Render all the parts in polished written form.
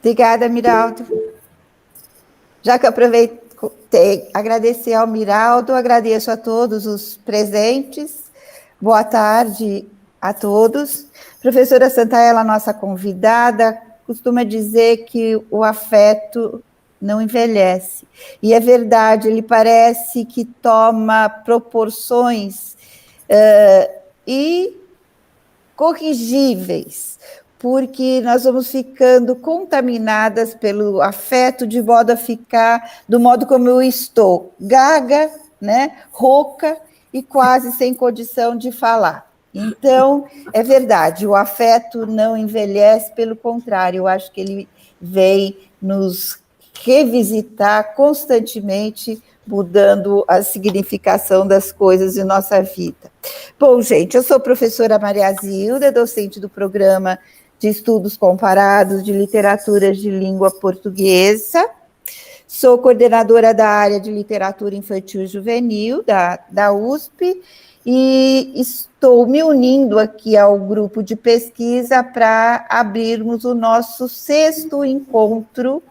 Obrigada, Miraldo. Já que eu aproveitei, agradecer ao Miraldo, agradeço a todos os presentes. Boa tarde a todos. Professora Santaella, nossa convidada, costuma dizer que o afeto não envelhece. E é verdade, ele parece que toma proporções incorrigíveis, porque nós vamos ficando contaminadas pelo afeto, de modo a ficar do modo como eu estou, gaga, né, rouca e quase sem condição de falar. Então, é verdade, o afeto não envelhece, pelo contrário, eu acho que ele vem nos revisitar constantemente, mudando a significação das coisas em nossa vida. Bom, gente, eu sou a professora Maria Zilda, docente do programa de Estudos Comparados de Literaturas de Língua Portuguesa. Sou coordenadora da área de Literatura Infantil e Juvenil da USP e estou me unindo aqui ao grupo de pesquisa para abrirmos o nosso 6º encontro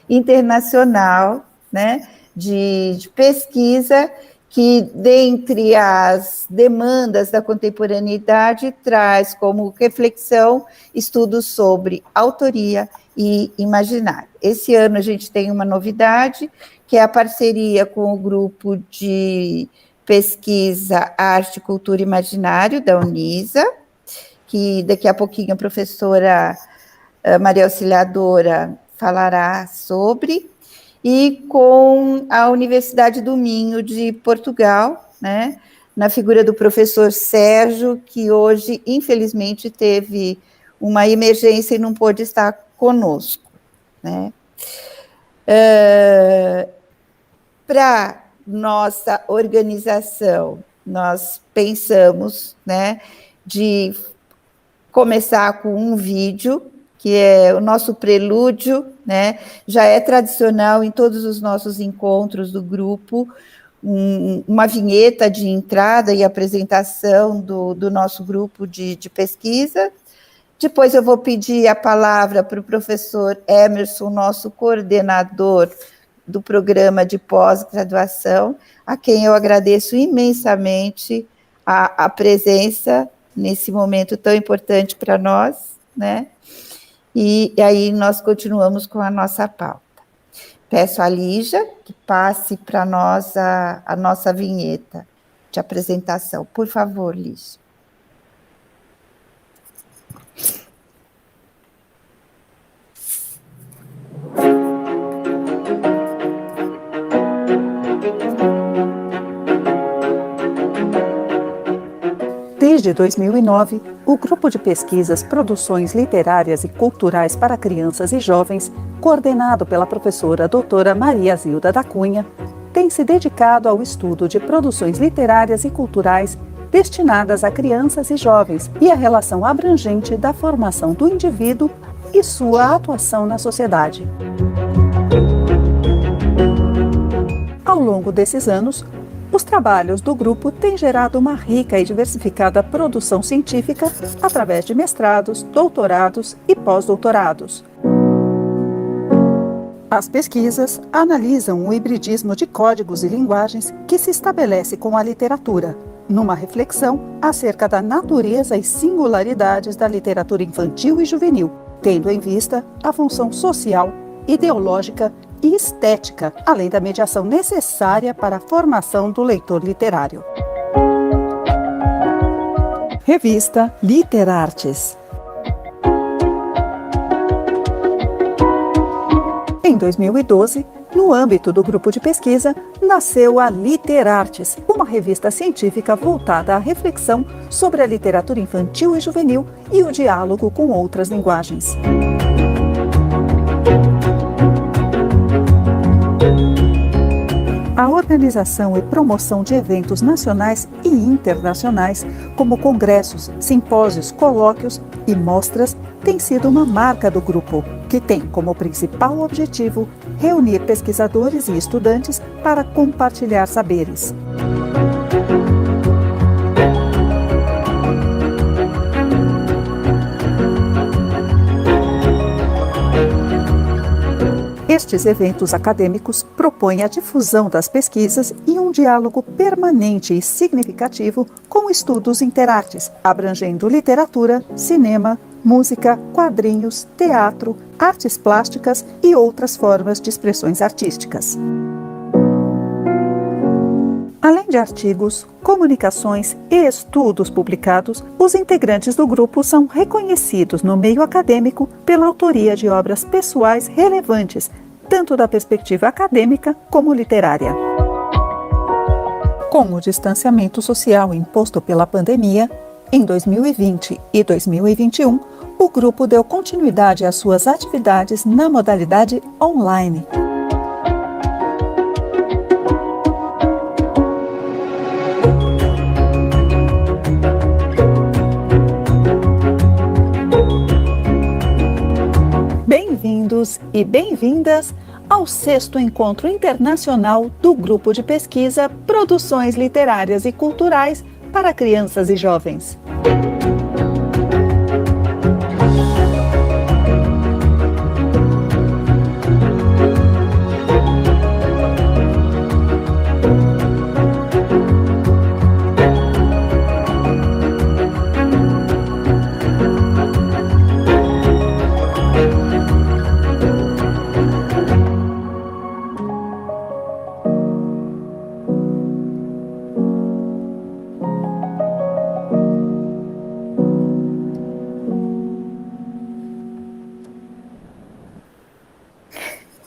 internacional, né, de pesquisa, que, dentre as demandas da contemporaneidade, traz como reflexão estudos sobre autoria e imaginário. Esse ano a gente tem uma novidade, que é a parceria com o grupo de pesquisa Arte, Cultura e Imaginário, da Unisa, que daqui a pouquinho a professora Maria Auxiliadora falará sobre, e com a Universidade do Minho de Portugal, né, na figura do professor Sérgio, que hoje, infelizmente, teve uma emergência e não pôde estar conosco, né. Para nossa organização, nós pensamos, né, de começar com um vídeo, que é o nosso prelúdio, né? Já é tradicional em todos os nossos encontros do grupo, uma vinheta de entrada e apresentação do nosso grupo de pesquisa. Depois eu vou pedir a palavra para o professor Emerson, nosso coordenador do programa de pós-graduação, a quem eu agradeço imensamente a presença nesse momento tão importante para nós, né? E aí nós continuamos com a nossa pauta. Peço a Lígia que passe para nós a nossa vinheta de apresentação. Por favor, Lígia. Desde 2009, o Grupo de Pesquisas Produções Literárias e Culturais para Crianças e Jovens, coordenado pela professora doutora Maria Zilda da Cunha, tem se dedicado ao estudo de produções literárias e culturais destinadas a crianças e jovens e à relação abrangente da formação do indivíduo e sua atuação na sociedade. Ao longo desses anos, os trabalhos do grupo têm gerado uma rica e diversificada produção científica através de mestrados, doutorados e pós-doutorados. As pesquisas analisam o hibridismo de códigos e linguagens que se estabelece com a literatura, numa reflexão acerca da natureza e singularidades da literatura infantil e juvenil, tendo em vista a função social, ideológica e estética, além da mediação necessária para a formação do leitor literário. Revista Literartes. Em 2012, no âmbito do grupo de pesquisa, nasceu a Literartes, uma revista científica voltada à reflexão sobre a literatura infantil e juvenil e o diálogo com outras linguagens. A organização e promoção de eventos nacionais e internacionais, como congressos, simpósios, colóquios e mostras, tem sido uma marca do grupo, que tem como principal objetivo reunir pesquisadores e estudantes para compartilhar saberes. Estes eventos acadêmicos propõem a difusão das pesquisas e um diálogo permanente e significativo com estudos interartes, abrangendo literatura, cinema, música, quadrinhos, teatro, artes plásticas e outras formas de expressões artísticas. Além de artigos, comunicações e estudos publicados, os integrantes do grupo são reconhecidos no meio acadêmico pela autoria de obras pessoais relevantes, tanto da perspectiva acadêmica como literária. Com o distanciamento social imposto pela pandemia, em 2020 e 2021, o grupo deu continuidade às suas atividades na modalidade online. Bem-vindos e bem-vindas ao 6º Encontro Internacional do Grupo de Pesquisa Produções Literárias e Culturais para Crianças e Jovens.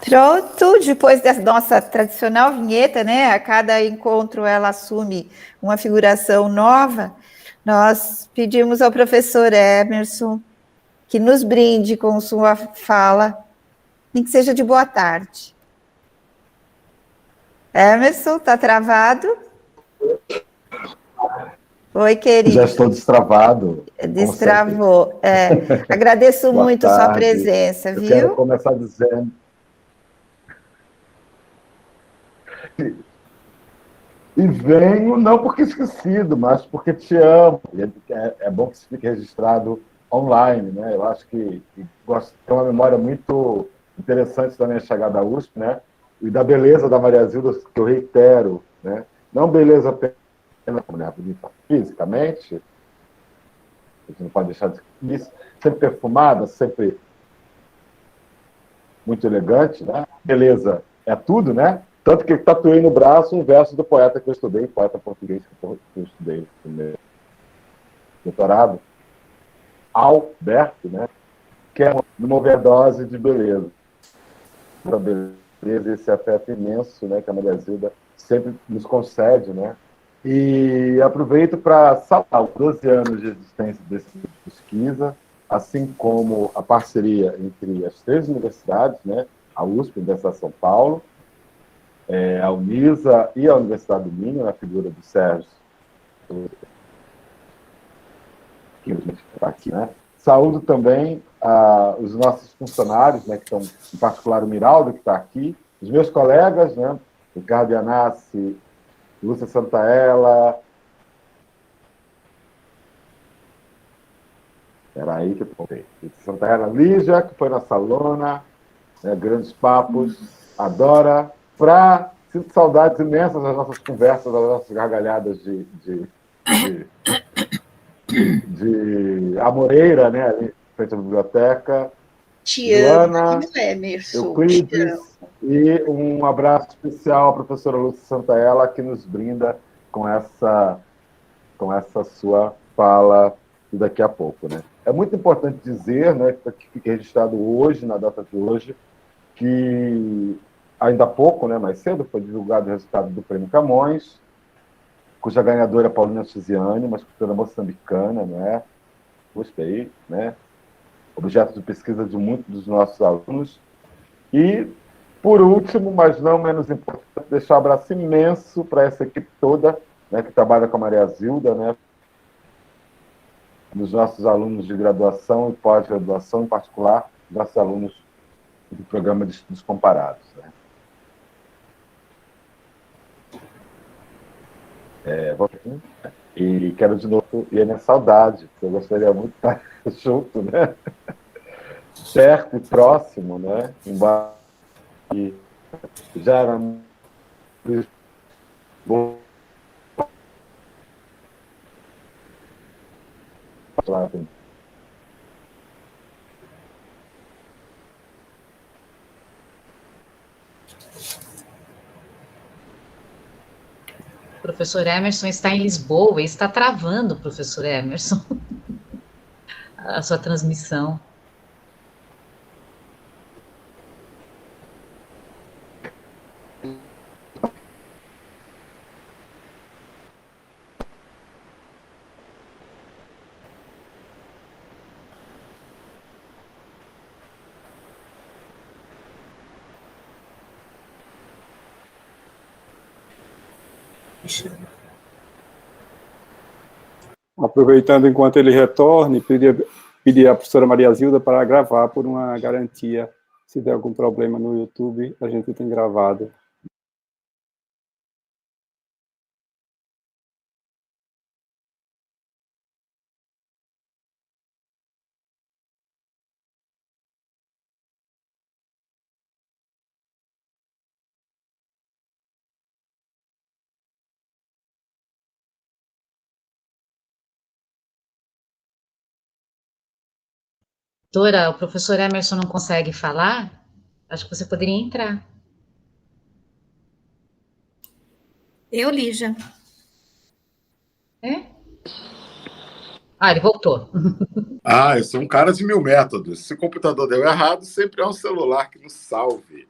Pronto, depois da nossa tradicional vinheta, né? A cada encontro ela assume uma figuração nova. Nós pedimos ao professor Emerson que nos brinde com sua fala, nem que seja de boa tarde. Emerson, está travado? Oi, querido. Já estou destravado. Destravou. Agradeço muito a sua presença, viu? Eu quero começar dizendo... E venho não porque esquecido, mas porque te amo. É bom que isso fique registrado online, né? Eu acho que gosto de ter uma memória muito interessante da minha chegada à USP, né? E da beleza da Maria Zilda, que eu reitero, né? Não beleza apenas como mulher bonita fisicamente, a gente não pode deixar de isso, sempre perfumada, sempre muito elegante, né? Beleza é tudo, né? Tanto que tatuei no braço um verso do poeta que eu estudei, poeta português que eu estudei no meu doutorado, Alberto, né? Que é uma overdose de beleza. Uma beleza, esse afeto imenso, né? Que a Maria Zilda sempre nos concede, né? E aproveito para saudar os 12 anos de existência desse grupo de pesquisa, assim como a parceria entre as 3 universidades, né? A USP, a Universidade de São Paulo, a Unisa e a Universidade do Minho, na figura do Sérgio, que está aqui, né? Saúdo também os nossos funcionários, né, que estão, em particular o Miraldo, que está aqui, os meus colegas, né, Ricardo Iannassi, Lúcia Santaella. Era aí que eu contei. Lúcia Santaella, Lígia, que foi nossa aluna, né, grandes papos, adora. Sinto saudades imensas das nossas conversas, das nossas gargalhadas de Amoreira, né, ali frente à biblioteca. Te amo, Emerson. Euclides, e um abraço especial à professora Lúcia Santaella, que nos brinda com essa sua fala daqui a pouco, né? É muito importante dizer, né, que fique registrado hoje, na data de hoje, que ainda há pouco, né, mais cedo, foi divulgado o resultado do Prêmio Camões, cuja ganhadora é Paulina Chiziane, uma escritora moçambicana, né? Gostei, né? Objeto de pesquisa de muitos dos nossos alunos. E, por último, mas não menos importante, deixar um abraço imenso para essa equipe toda, né, que trabalha com a Maria Zilda, né? Dos nossos alunos de graduação e pós-graduação, em particular, nossos alunos do programa de estudos comparados, né? E quero de novo, e a minha saudade, porque eu gostaria muito de estar junto, né? Certo e próximo, né? Embora que já era bom. O professor Emerson está em Lisboa e está travando, professor Emerson, a sua transmissão. Aproveitando enquanto ele retorne, pedir à professora Maria Zilda para gravar por uma garantia. Se der algum problema no YouTube, a gente tem gravado. Doutora, o professor Emerson não consegue falar? Acho que você poderia entrar. Lígia. É? Ah, ele voltou. Eu sou um cara de 1000 métodos. Se o computador deu errado, sempre é um celular que nos salve,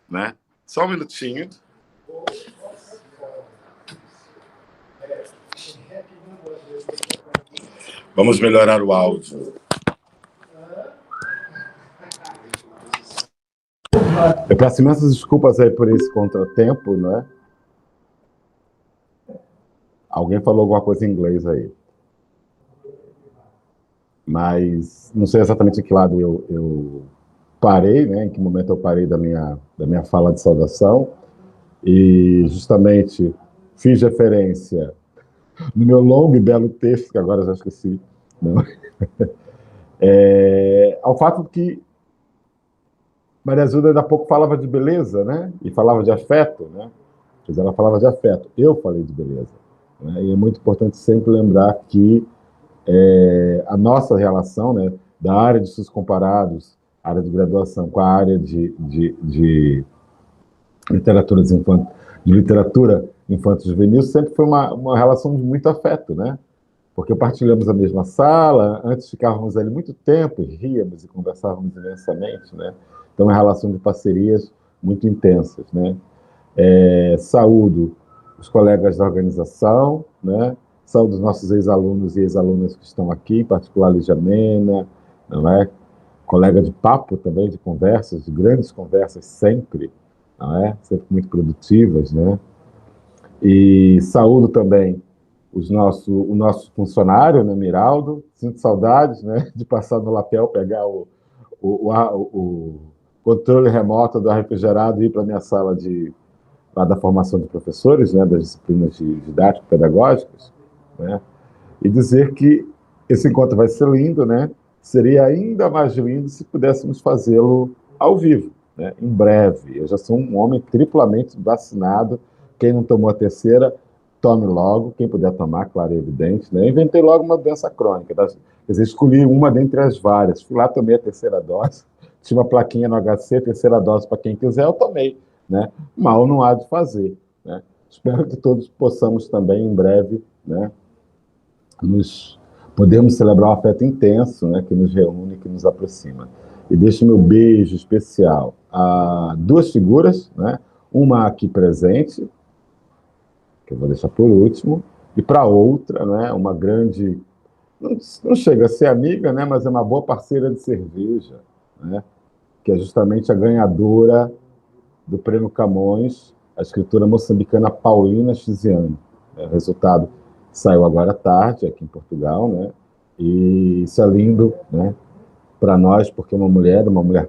né? Só um minutinho. Vamos melhorar o áudio. Eu peço imensas desculpas aí por esse contratempo, não é? Alguém falou alguma coisa em inglês aí. Mas não sei exatamente em que lado eu parei, né? Em que momento eu parei da minha fala de saudação. E justamente fiz referência no meu longo e belo texto, que agora eu já esqueci, não? Ao fato de que Maria Zilda ainda há pouco falava de beleza, né? E falava de afeto, né? Quer dizer, ela falava de afeto. Eu falei de beleza. Né? E é muito importante sempre lembrar que a nossa relação, né, da área de estudos comparados, área de graduação, com a área de literatura infanto-juvenil, sempre foi uma relação de muito afeto, né? Porque partilhamos a mesma sala, antes ficávamos ali muito tempo, ríamos e conversávamos imensamente, né? Então, é uma relação de parcerias muito intensas, né? Saúdo os colegas da organização, né? Saúdo os nossos ex-alunos e ex-alunas que estão aqui, em particular Lígia Mena, não é? Colega de papo também, de conversas, de grandes conversas sempre, não é? Sempre muito produtivas, né? E saúdo também o nosso funcionário, né, Miraldo. Sinto saudades, né, de passar no lapel, pegar o controle remoto do ar refrigerado e ir para a minha sala lá da formação de professores, né, das disciplinas didático-pedagógicas, né, e dizer que esse encontro vai ser lindo, né, seria ainda mais lindo se pudéssemos fazê-lo ao vivo, né, em breve. Eu já sou um homem triplamente vacinado. Quem não tomou a terceira, tome logo. Quem puder tomar, claro e evidente, né? Inventei logo uma doença crônica. Quer dizer, escolhi uma dentre as várias. Fui lá, tomei a terceira dose. Tinha uma plaquinha no HC, terceira dose para quem quiser, eu tomei, né? Mal não há de fazer, né? Espero que todos possamos também, em breve, né, podemos celebrar um afeto intenso, né, que nos reúne, que nos aproxima. E deixo meu beijo especial a duas figuras, né? Uma aqui presente, que eu vou deixar por último, e para outra, né, uma grande, não chega a ser amiga, né, mas é uma boa parceira de cerveja, né, que é justamente a ganhadora do Prêmio Camões, a escritora moçambicana Paulina Chiziane. O resultado saiu agora à tarde, aqui em Portugal, né, e isso é lindo, né, para nós, porque é uma mulher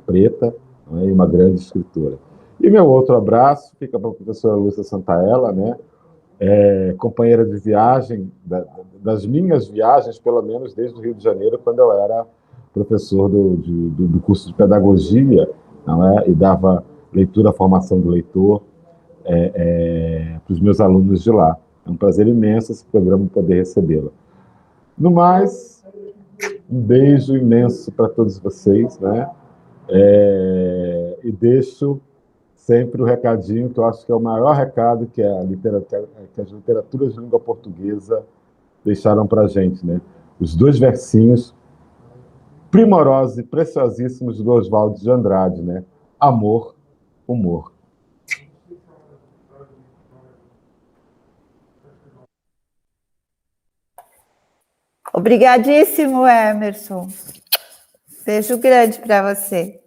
preta, né, e uma grande escritora. E meu outro abraço fica para a professora Lúcia Santaella, né, companheira de viagem, das minhas viagens, pelo menos desde o Rio de Janeiro, quando eu era professor do curso de pedagogia, não é? E dava leitura, formação do leitor, para os meus alunos de lá. É um prazer imenso esse programa poder recebê-la. No mais, um beijo imenso para todos vocês, né? E deixo sempre o recadinho, que eu acho que é o maior recado que as literaturas de língua portuguesa deixaram para a gente, né? Os 2 versinhos primorosos e preciosíssimos do Oswald de Andrade, né? Amor, humor. Obrigadíssimo, Emerson. Beijo grande para você.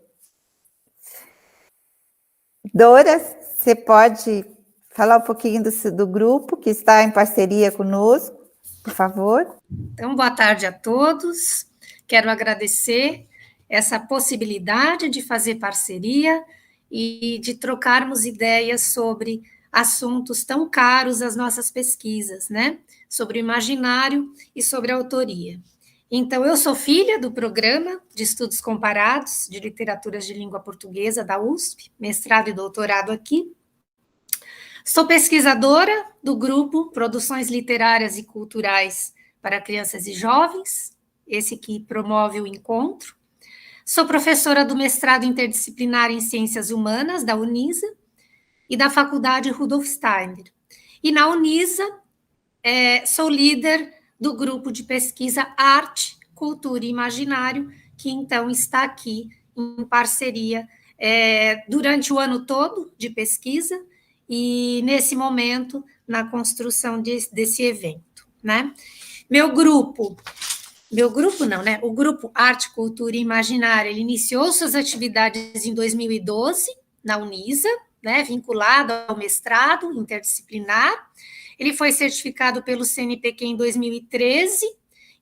Dora, você pode falar um pouquinho do grupo que está em parceria conosco, por favor? Então, boa tarde a todos. Quero agradecer essa possibilidade de fazer parceria e de trocarmos ideias sobre assuntos tão caros às nossas pesquisas, né? Sobre o imaginário e sobre a autoria. Então, eu sou filha do programa de estudos comparados de literaturas de língua portuguesa da USP, mestrado e doutorado aqui. Sou pesquisadora do grupo Produções Literárias e Culturais para Crianças e Jovens, esse que promove o encontro. Sou professora do mestrado interdisciplinar em Ciências Humanas, da Unisa, e da Faculdade Rudolf Steiner. E na Unisa, sou líder do grupo de pesquisa Arte, Cultura e Imaginário, que então está aqui em parceria durante o ano todo de pesquisa e, nesse momento, na construção desse evento, né? O grupo Arte, Cultura e Imaginário, ele iniciou suas atividades em 2012, na Unisa, né, vinculado ao mestrado interdisciplinar. Ele foi certificado pelo CNPq em 2013,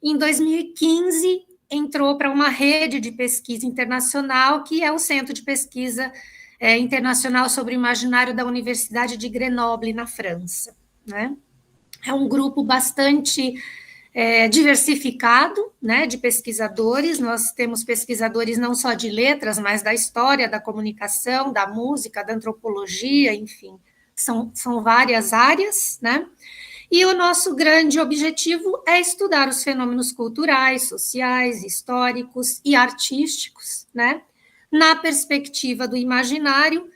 e em 2015 entrou para uma rede de pesquisa internacional, que é o Centro de Pesquisa Internacional sobre o Imaginário da Universidade de Grenoble, na França, né? É um grupo bastante diversificado, né, de pesquisadores. Nós temos pesquisadores não só de letras, mas da história, da comunicação, da música, da antropologia, enfim, são várias áreas, né? E o nosso grande objetivo é estudar os fenômenos culturais, sociais, históricos e artísticos, né, na perspectiva do imaginário,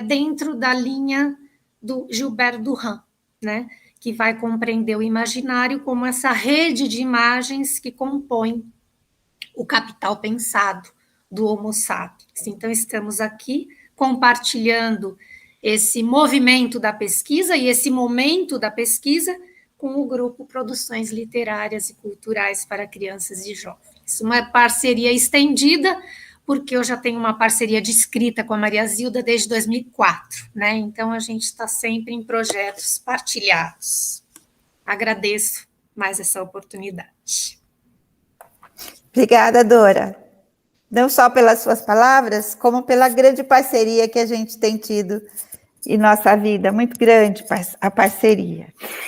dentro da linha do Gilbert Durand, né, que vai compreender o imaginário como essa rede de imagens que compõe o capital pensado do Homo sapiens. Então, estamos aqui compartilhando esse movimento da pesquisa e esse momento da pesquisa com o grupo Produções Literárias e Culturais para Crianças e Jovens. Uma parceria estendida, porque eu já tenho uma parceria de escrita com a Maria Zilda desde 2004, né? Então, a gente está sempre em projetos partilhados. Agradeço mais essa oportunidade. Obrigada, Dora. Não só pelas suas palavras, como pela grande parceria que a gente tem tido em nossa vida, muito grande a parceria.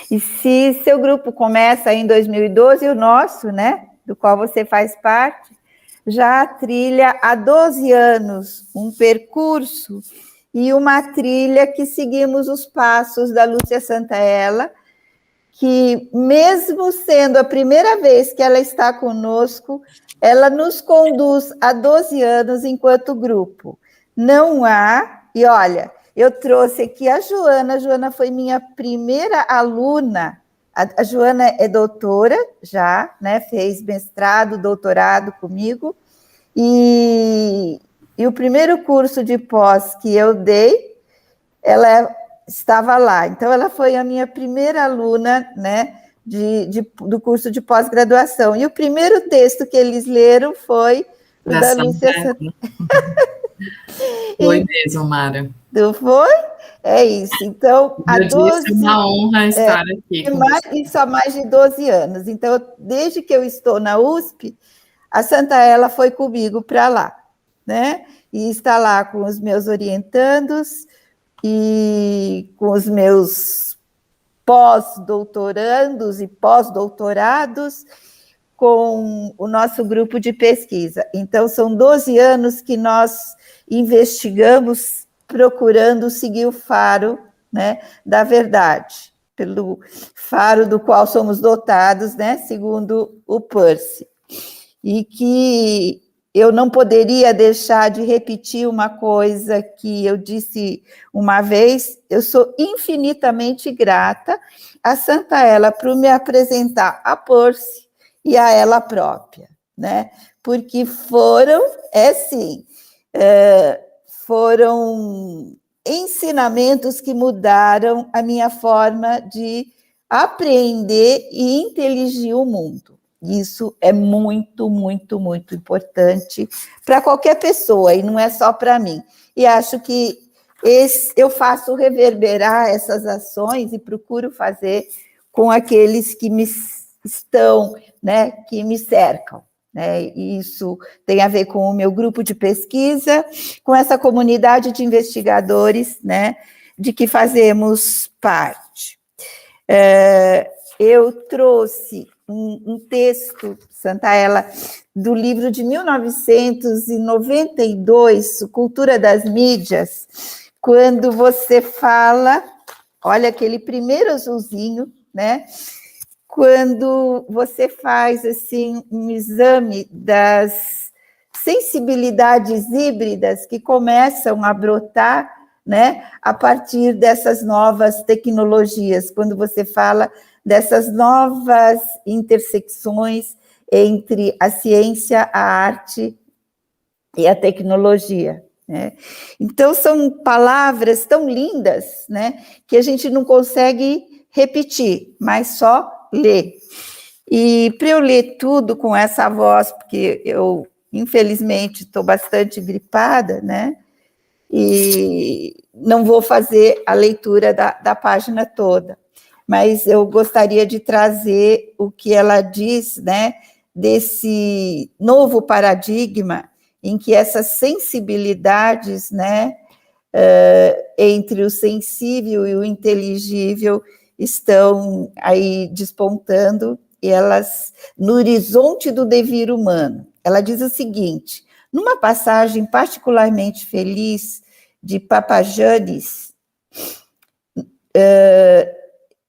E se seu grupo começa em 2012, o nosso, né, do qual você faz parte, já trilha há 12 anos um percurso e uma trilha que seguimos os passos da Lúcia Santaella, que mesmo sendo a primeira vez que ela está conosco, ela nos conduz há 12 anos enquanto grupo. Não há, e olha, eu trouxe aqui a Joana foi minha primeira aluna, a Joana é doutora já, né, fez mestrado, doutorado comigo, e o primeiro curso de pós que eu dei, ela estava lá. Então, ela foi a minha primeira aluna, né, do curso de pós-graduação. E o primeiro texto que eles leram foi o da Lúcia Santaella. Foi mesmo, Mara. Não foi? É isso. Então, há 12... É uma honra estar aqui. Isso há mais de 12 anos. Então, desde que eu estou na USP, a Santaella foi comigo para lá, né? E está lá com os meus orientandos e com os meus pós-doutorandos e pós-doutorados, com o nosso grupo de pesquisa. Então, são 12 anos que nós investigamos, procurando seguir o faro, né, da verdade, pelo faro do qual somos dotados, né, segundo o Percy. E que eu não poderia deixar de repetir uma coisa que eu disse uma vez: eu sou infinitamente grata a Santa Ela por me apresentar a Percy e a ela própria, né? Porque foram ensinamentos que mudaram a minha forma de apreender e inteligir o mundo. Isso é muito, muito, muito importante para qualquer pessoa, e não é só para mim. E acho que eu faço reverberar essas ações e procuro fazer com aqueles que me estão, né, que me cercam. Né? E isso tem a ver com o meu grupo de pesquisa, com essa comunidade de investigadores, né, de que fazemos parte. Eu trouxe um texto, Santa Ela, do livro de 1992, Cultura das Mídias, quando você fala, olha aquele primeiro azulzinho, né? Quando você faz assim um exame das sensibilidades híbridas que começam a brotar, né, a partir dessas novas tecnologias, quando você fala dessas novas intersecções entre a ciência, a arte e a tecnologia. Né? Então, são palavras tão lindas, né, que a gente não consegue repetir, mas só ler. E para eu ler tudo com essa voz, porque eu, infelizmente, estou bastante gripada, né, e não vou fazer a leitura da página toda, mas eu gostaria de trazer o que ela diz, né, desse novo paradigma em que essas sensibilidades, né, entre o sensível e o inteligível estão aí despontando, e elas, no horizonte do devir humano. Ela diz o seguinte, numa passagem particularmente feliz de Papagiannis,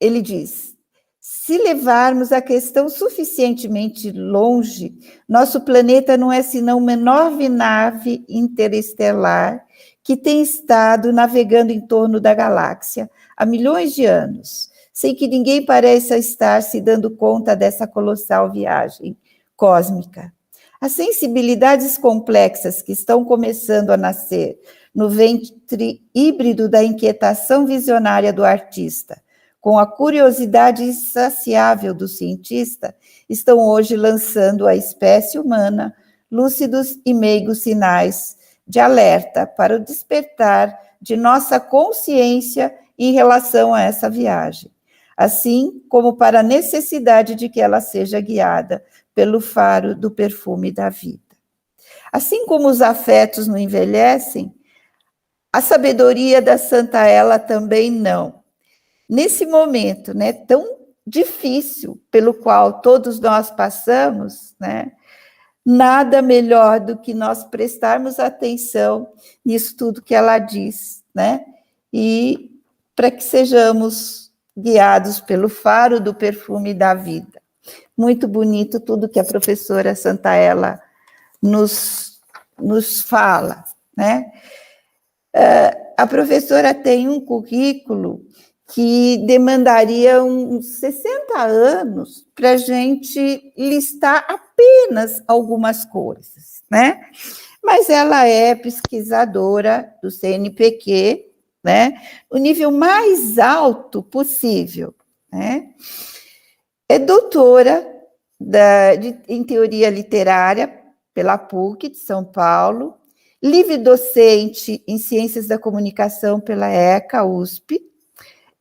ele diz: se levarmos a questão suficientemente longe, nosso planeta não é senão uma enorme nave interestelar que tem estado navegando em torno da galáxia há milhões de anos, sem que ninguém pareça estar se dando conta dessa colossal viagem cósmica. As sensibilidades complexas que estão começando a nascer no ventre híbrido da inquietação visionária do artista, com a curiosidade insaciável do cientista, estão hoje lançando a espécie humana lúcidos e meigos sinais de alerta para o despertar de nossa consciência em relação a essa viagem, assim como para a necessidade de que ela seja guiada pelo faro do perfume da vida. Assim como os afetos não envelhecem, a sabedoria da Santa Ela também não. Nesse momento, né, tão difícil pelo qual todos nós passamos, né, nada melhor do que nós prestarmos atenção nisso tudo que ela diz, né, e para que sejamos guiados pelo faro do perfume da vida. Muito bonito tudo que a professora Santa Ela nos fala, né? A professora tem um currículo que demandaria uns 60 anos para a gente listar apenas algumas coisas, né? Mas ela é pesquisadora do CNPq, né? O nível mais alto possível, né? É doutora em teoria literária pela PUC de São Paulo, livre-docente em ciências da comunicação pela ECA, USP,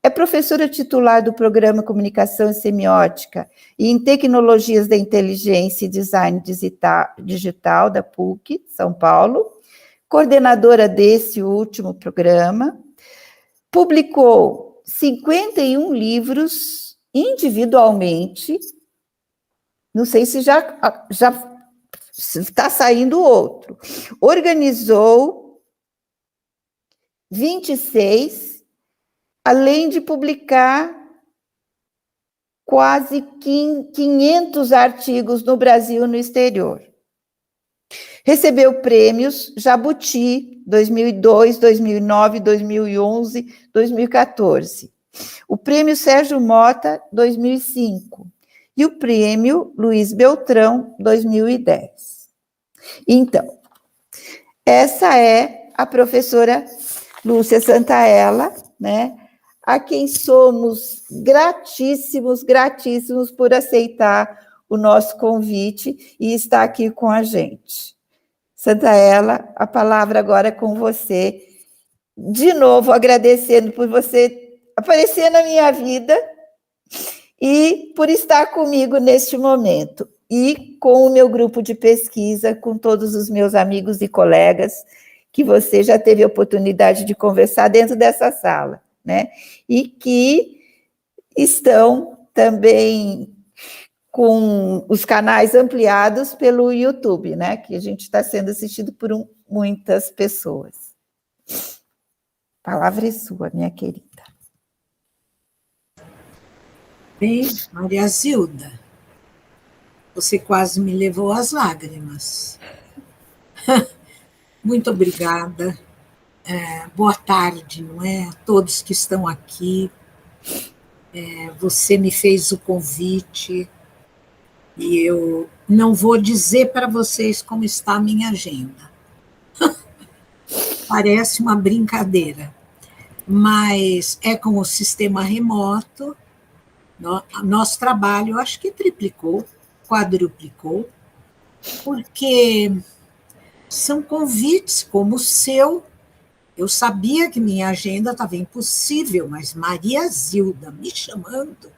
é professora titular do programa Comunicação e Semiótica e em Tecnologias da Inteligência e Design Digital da PUC de São Paulo, coordenadora desse último programa, publicou 51 livros individualmente, não sei se já está saindo outro, organizou 26, além de publicar quase 500 artigos no Brasil e no exterior. Recebeu prêmios Jabuti 2002, 2009, 2011, 2014. O prêmio Sérgio Mota 2005 e o prêmio Luiz Beltrão 2010. Então, essa é a professora Lúcia Santaella, né? A quem somos gratíssimos por aceitar o nosso convite e estar aqui com a gente. Santaella, a palavra agora é com você. De novo, agradecendo por você aparecer na minha vida e por estar comigo neste momento. E com o meu grupo de pesquisa, com todos os meus amigos e colegas, que você já teve a oportunidade de conversar dentro dessa sala, né? E que estão também com os canais ampliados pelo YouTube, né? Que a gente está sendo assistido por muitas pessoas. A palavra é sua, minha querida. Bem, Maria Zilda, você quase me levou às lágrimas. Muito obrigada. Boa tarde, não é? A todos que estão aqui. Você me fez o convite e eu não vou dizer para vocês como está a minha agenda. Parece uma brincadeira, mas é com o sistema remoto. Nosso trabalho, acho que triplicou, quadruplicou, porque são convites como o seu. Eu sabia que minha agenda estava impossível, mas Maria Zilda me chamando,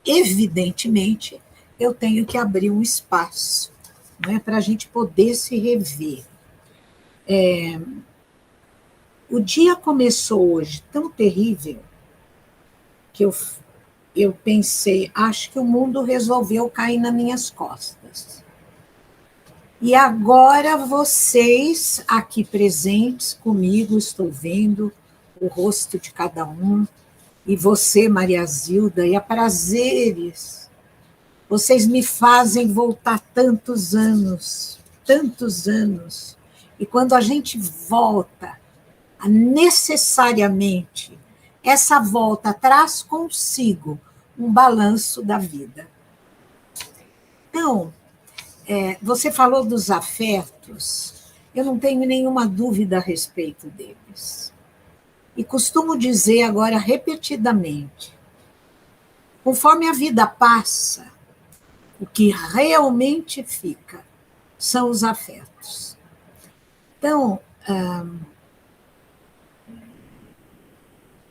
evidentemente, eu tenho que abrir um espaço, não é, para a gente poder se rever. O dia começou hoje tão terrível que eu pensei, acho que o mundo resolveu cair nas minhas costas. E agora vocês aqui presentes comigo, estou vendo o rosto de cada um, e você, Maria Zilda, e a prazeres. Vocês me fazem voltar tantos anos. E quando a gente volta, necessariamente, essa volta traz consigo um balanço da vida. Então, você falou dos afetos, eu não tenho nenhuma dúvida a respeito deles. E costumo dizer agora repetidamente, conforme a vida passa, o que realmente fica são os afetos. Então,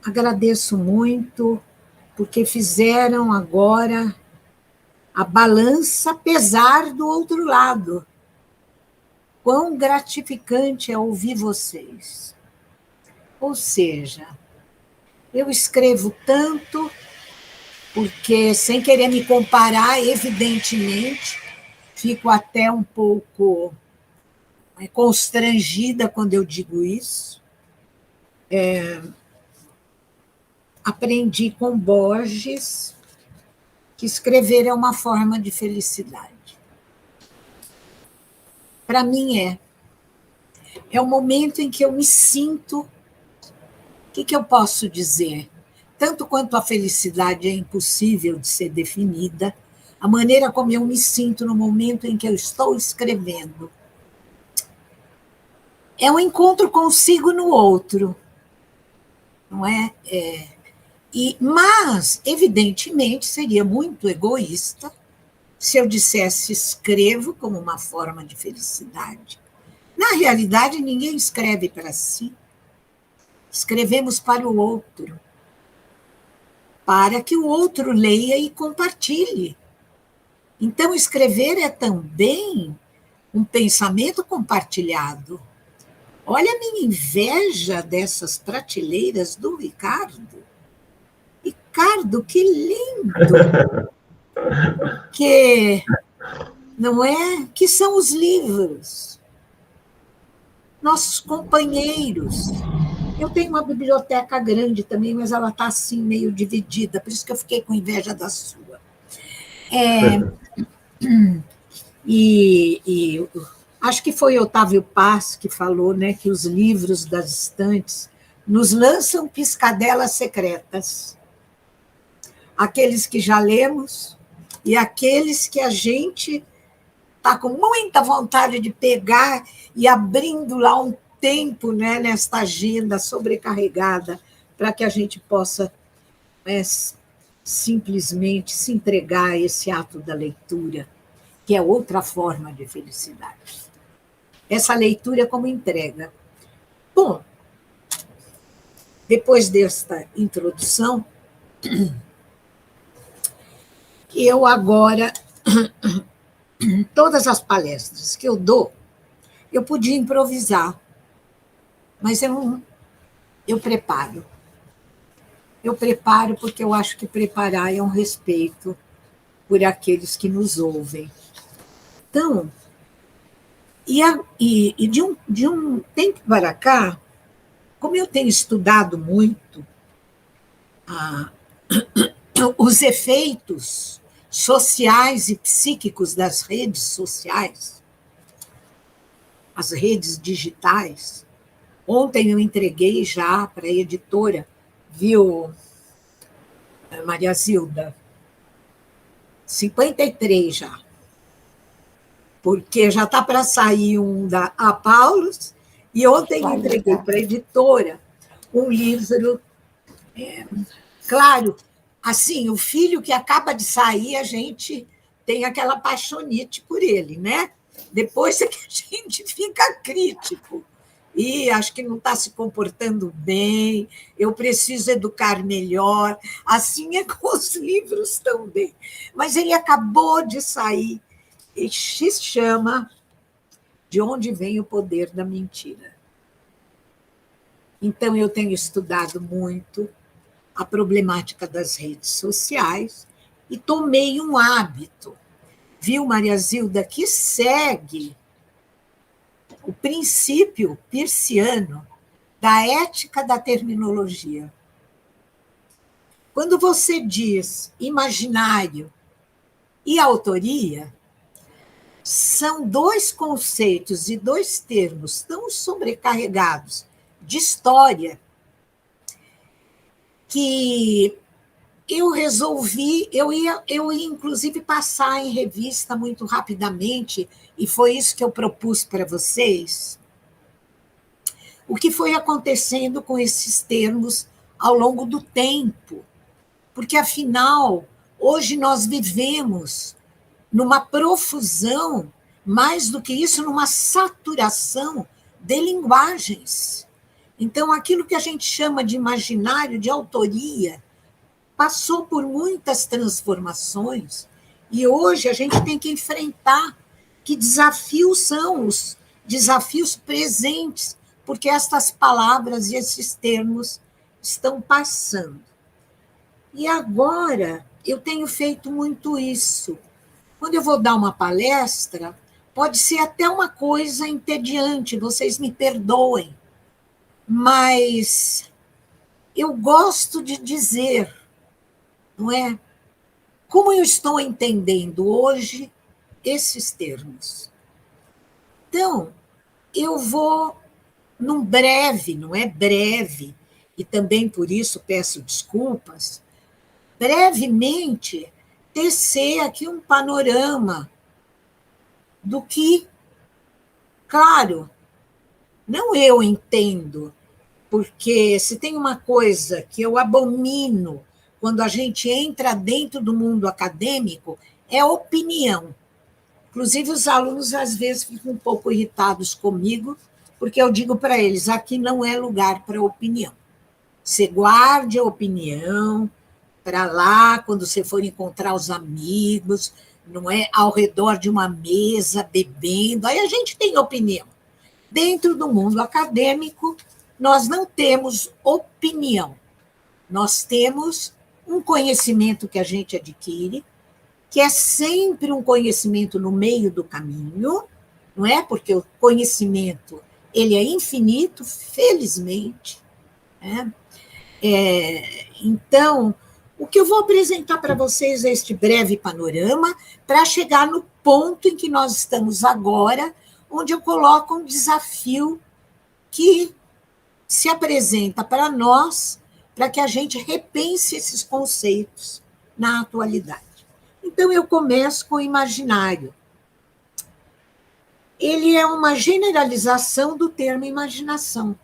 agradeço muito, porque fizeram agora a balança pesar do outro lado. Quão gratificante é ouvir vocês. Ou seja, eu escrevo tanto, porque, sem querer me comparar, evidentemente, fico até um pouco constrangida quando eu digo isso. Aprendi com Borges que escrever é uma forma de felicidade. Para mim é o momento em que eu me sinto, o que eu posso dizer? Tanto quanto a felicidade é impossível de ser definida, a maneira como eu me sinto no momento em que eu estou escrevendo é um encontro consigo no outro, não é? Mas, evidentemente, seria muito egoísta se eu dissesse escrevo como uma forma de felicidade. Na realidade, ninguém escreve para si. Escrevemos para o outro, para que o outro leia e compartilhe. Então, escrever é também um pensamento compartilhado. Olha a minha inveja dessas prateleiras do Ricardo. Ricardo, que lindo! porque, não é? Que são os livros, nossos companheiros. Eu tenho uma biblioteca grande também, mas ela está assim, meio dividida, por isso que eu fiquei com inveja da sua. E acho que foi Otávio Paz que falou, né, que os livros das estantes nos lançam piscadelas secretas. Aqueles que já lemos e aqueles que a gente está com muita vontade de pegar e abrindo lá um tempo, né, nesta agenda sobrecarregada para que a gente possa simplesmente se entregar a esse ato da leitura, que é outra forma de felicidade. Essa leitura como entrega. Bom, depois desta introdução, eu agora, todas as palestras que eu dou, eu podia improvisar, mas eu preparo. Eu preparo porque eu acho que preparar é um respeito por aqueles que nos ouvem. Então, de um tempo para cá, como eu tenho estudado muito os efeitos sociais e psíquicos das redes sociais, as redes digitais, ontem eu entreguei já para a editora, viu, Maria Zilda? 53 já. Porque já está para sair um da A. Paulus, e ontem eu entreguei para a editora um livro. Claro, assim, o filho que acaba de sair, a gente tem aquela paixonite por ele, né? Depois é que a gente fica crítico. E acho que não está se comportando bem, eu preciso educar melhor. Assim é com os livros também. Mas ele acabou de sair e se chama De Onde Vem o Poder da Mentira. Então, eu tenho estudado muito a problemática das redes sociais e tomei um hábito, viu, Maria Zilda, que segue o princípio peirciano da ética da terminologia. Quando você diz imaginário e autoria, são dois conceitos e dois termos tão sobrecarregados de história que eu resolvi, eu ia inclusive passar em revista muito rapidamente, e foi isso que eu propus para vocês, o que foi acontecendo com esses termos ao longo do tempo, porque, afinal, hoje nós vivemos numa profusão, mais do que isso, numa saturação de linguagens. Então, aquilo que a gente chama de imaginário, de autoria, passou por muitas transformações e hoje a gente tem que enfrentar que desafios são os desafios presentes, porque estas palavras e esses termos estão passando. E agora eu tenho feito muito isso. Quando eu vou dar uma palestra, pode ser até uma coisa entediante, vocês me perdoem, mas eu gosto de dizer, não é? Como eu estou entendendo hoje esses termos. Então, eu vou, num breve, não é breve, e também por isso peço desculpas, brevemente tecer aqui um panorama do que, claro, não eu entendo, porque se tem uma coisa que eu abomino quando a gente entra dentro do mundo acadêmico, é opinião. Inclusive, os alunos, às vezes, ficam um pouco irritados comigo, porque eu digo para eles, aqui não é lugar para opinião. Você guarde a opinião para lá, quando você for encontrar os amigos, não é ao redor de uma mesa, bebendo, aí a gente tem opinião. Dentro do mundo acadêmico, nós não temos opinião. Nós temos um conhecimento que a gente adquire, que é sempre um conhecimento no meio do caminho, não é? Porque o conhecimento ele é infinito, felizmente. Né? Então, o que eu vou apresentar para vocês é este breve panorama para chegar no ponto em que nós estamos agora, onde eu coloco um desafio que se apresenta para nós, para que a gente repense esses conceitos na atualidade. Então, eu começo com o imaginário. Ele é uma generalização do termo imaginação,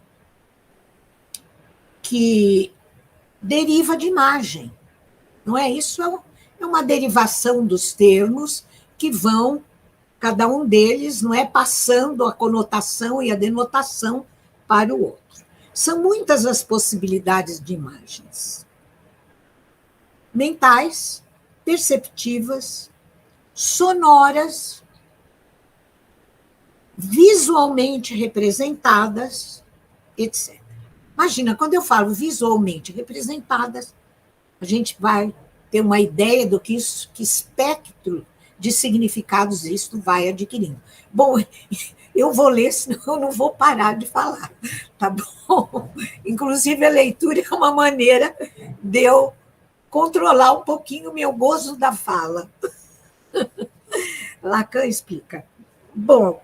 que deriva de imagem. Não é isso? É uma derivação dos termos que vão, cada um deles, não é, passando a conotação e a denotação para o outro. São muitas as possibilidades de imagens. Mentais, perceptivas, sonoras, visualmente representadas, etc. Imagina, quando eu falo visualmente representadas, a gente vai ter uma ideia do que espectro de significados isso vai adquirindo. Bom, eu vou ler, senão eu não vou parar de falar, tá bom? Inclusive, a leitura é uma maneira de eu controlar um pouquinho o meu gozo da fala. Lacan explica. Bom,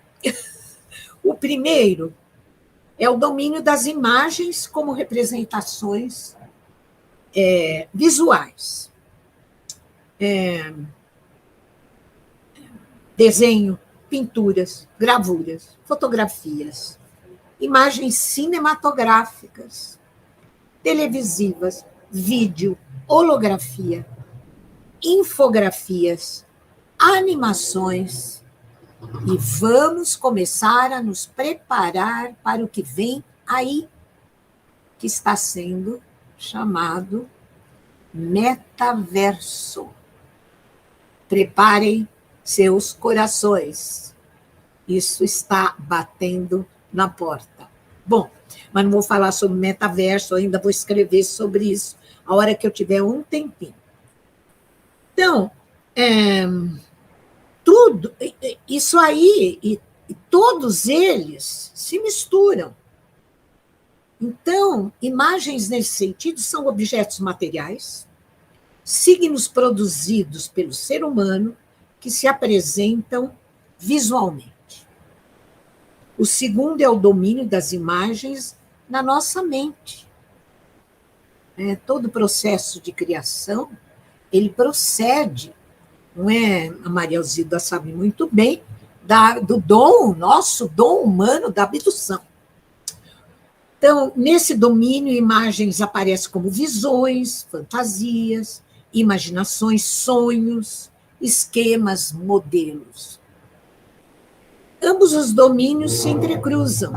o primeiro é o domínio das imagens como representações visuais. Desenho, pinturas, gravuras, fotografias, imagens cinematográficas, televisivas, vídeo, holografia, infografias, animações, e vamos começar a nos preparar para o que vem aí, que está sendo chamado metaverso. Preparem seus corações. Isso está batendo na porta. Bom, mas não vou falar sobre metaverso, ainda vou escrever sobre isso a hora que eu tiver um tempinho. Então, tudo isso aí, e todos eles se misturam. Então, imagens nesse sentido são objetos materiais, signos produzidos pelo ser humano que se apresentam visualmente. O segundo é o domínio das imagens na nossa mente. Todo o processo de criação, ele procede, não é? A Maria Alzida sabe muito bem, do dom, nosso dom humano da abdução. Então, nesse domínio, imagens aparecem como visões, fantasias, imaginações, sonhos, esquemas, modelos. Ambos os domínios se entrecruzam.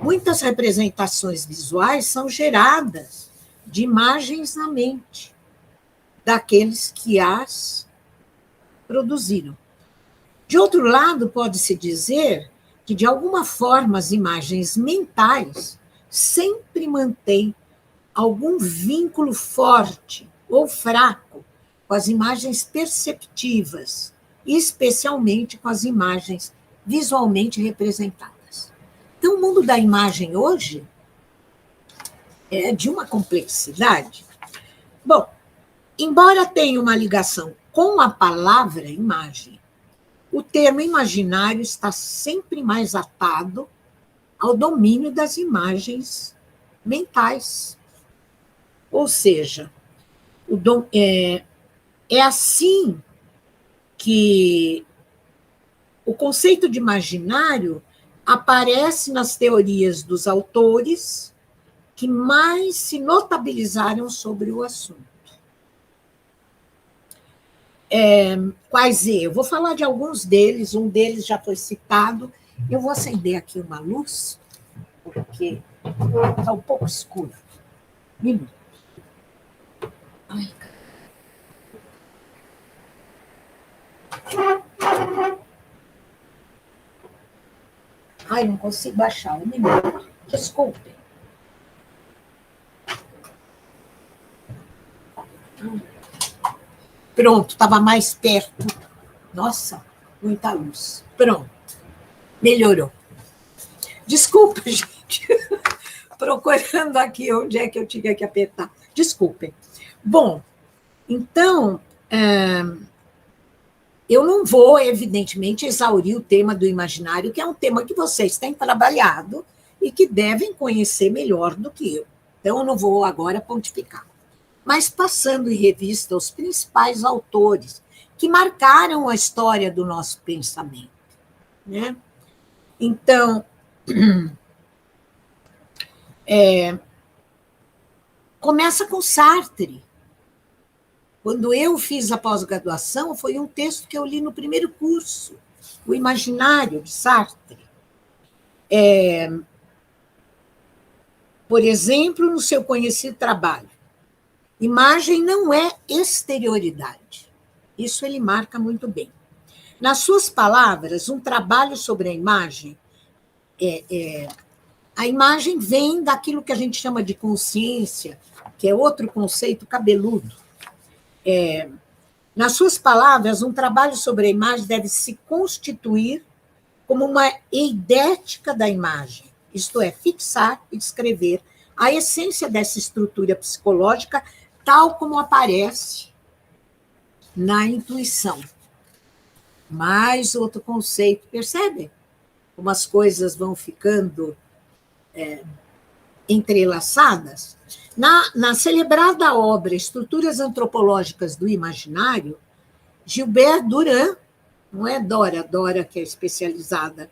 Muitas representações visuais são geradas de imagens na mente daqueles que as produziram. De outro lado, pode-se dizer que, de alguma forma, as imagens mentais sempre mantêm algum vínculo forte ou fraco com as imagens perceptivas, especialmente com as imagens visualmente representadas. Então, o mundo da imagem hoje é de uma complexidade. Bom, embora tenha uma ligação com a palavra imagem, o termo imaginário está sempre mais atado ao domínio das imagens mentais. Ou seja, é assim que o conceito de imaginário aparece nas teorias dos autores que mais se notabilizaram sobre o assunto. Quais eu? Vou falar de alguns deles, um deles já foi citado. Eu vou acender aqui uma luz, porque está um pouco escuro. Minuto. Ai, não consigo baixar. Um minuto. Desculpe. Pronto, estava mais perto. Nossa, muita luz. Pronto, melhorou. Desculpa, gente. Procurando aqui onde é que eu tinha que apertar. Desculpem. Bom, então, eu não vou, evidentemente, exaurir o tema do imaginário, que é um tema que vocês têm trabalhado e que devem conhecer melhor do que eu. Então, eu não vou agora pontificar. Mas passando em revista os principais autores que marcaram a história do nosso pensamento, né? Então, começa com Sartre. Quando eu fiz a pós-graduação, foi um texto que eu li no primeiro curso, O Imaginário, de Sartre. Por exemplo, no seu conhecido trabalho, imagem não é exterioridade. Isso ele marca muito bem. Nas suas palavras, um trabalho sobre a imagem vem daquilo que a gente chama de consciência, que é outro conceito cabeludo. Nas suas palavras, um trabalho sobre a imagem deve se constituir como uma eidética da imagem, isto é, fixar e descrever a essência dessa estrutura psicológica tal como aparece na intuição. Mais outro conceito, percebem? Como as coisas vão ficando entrelaçadas. Na celebrada obra Estruturas Antropológicas do Imaginário, Gilbert Durand, não é Dora que é especializada,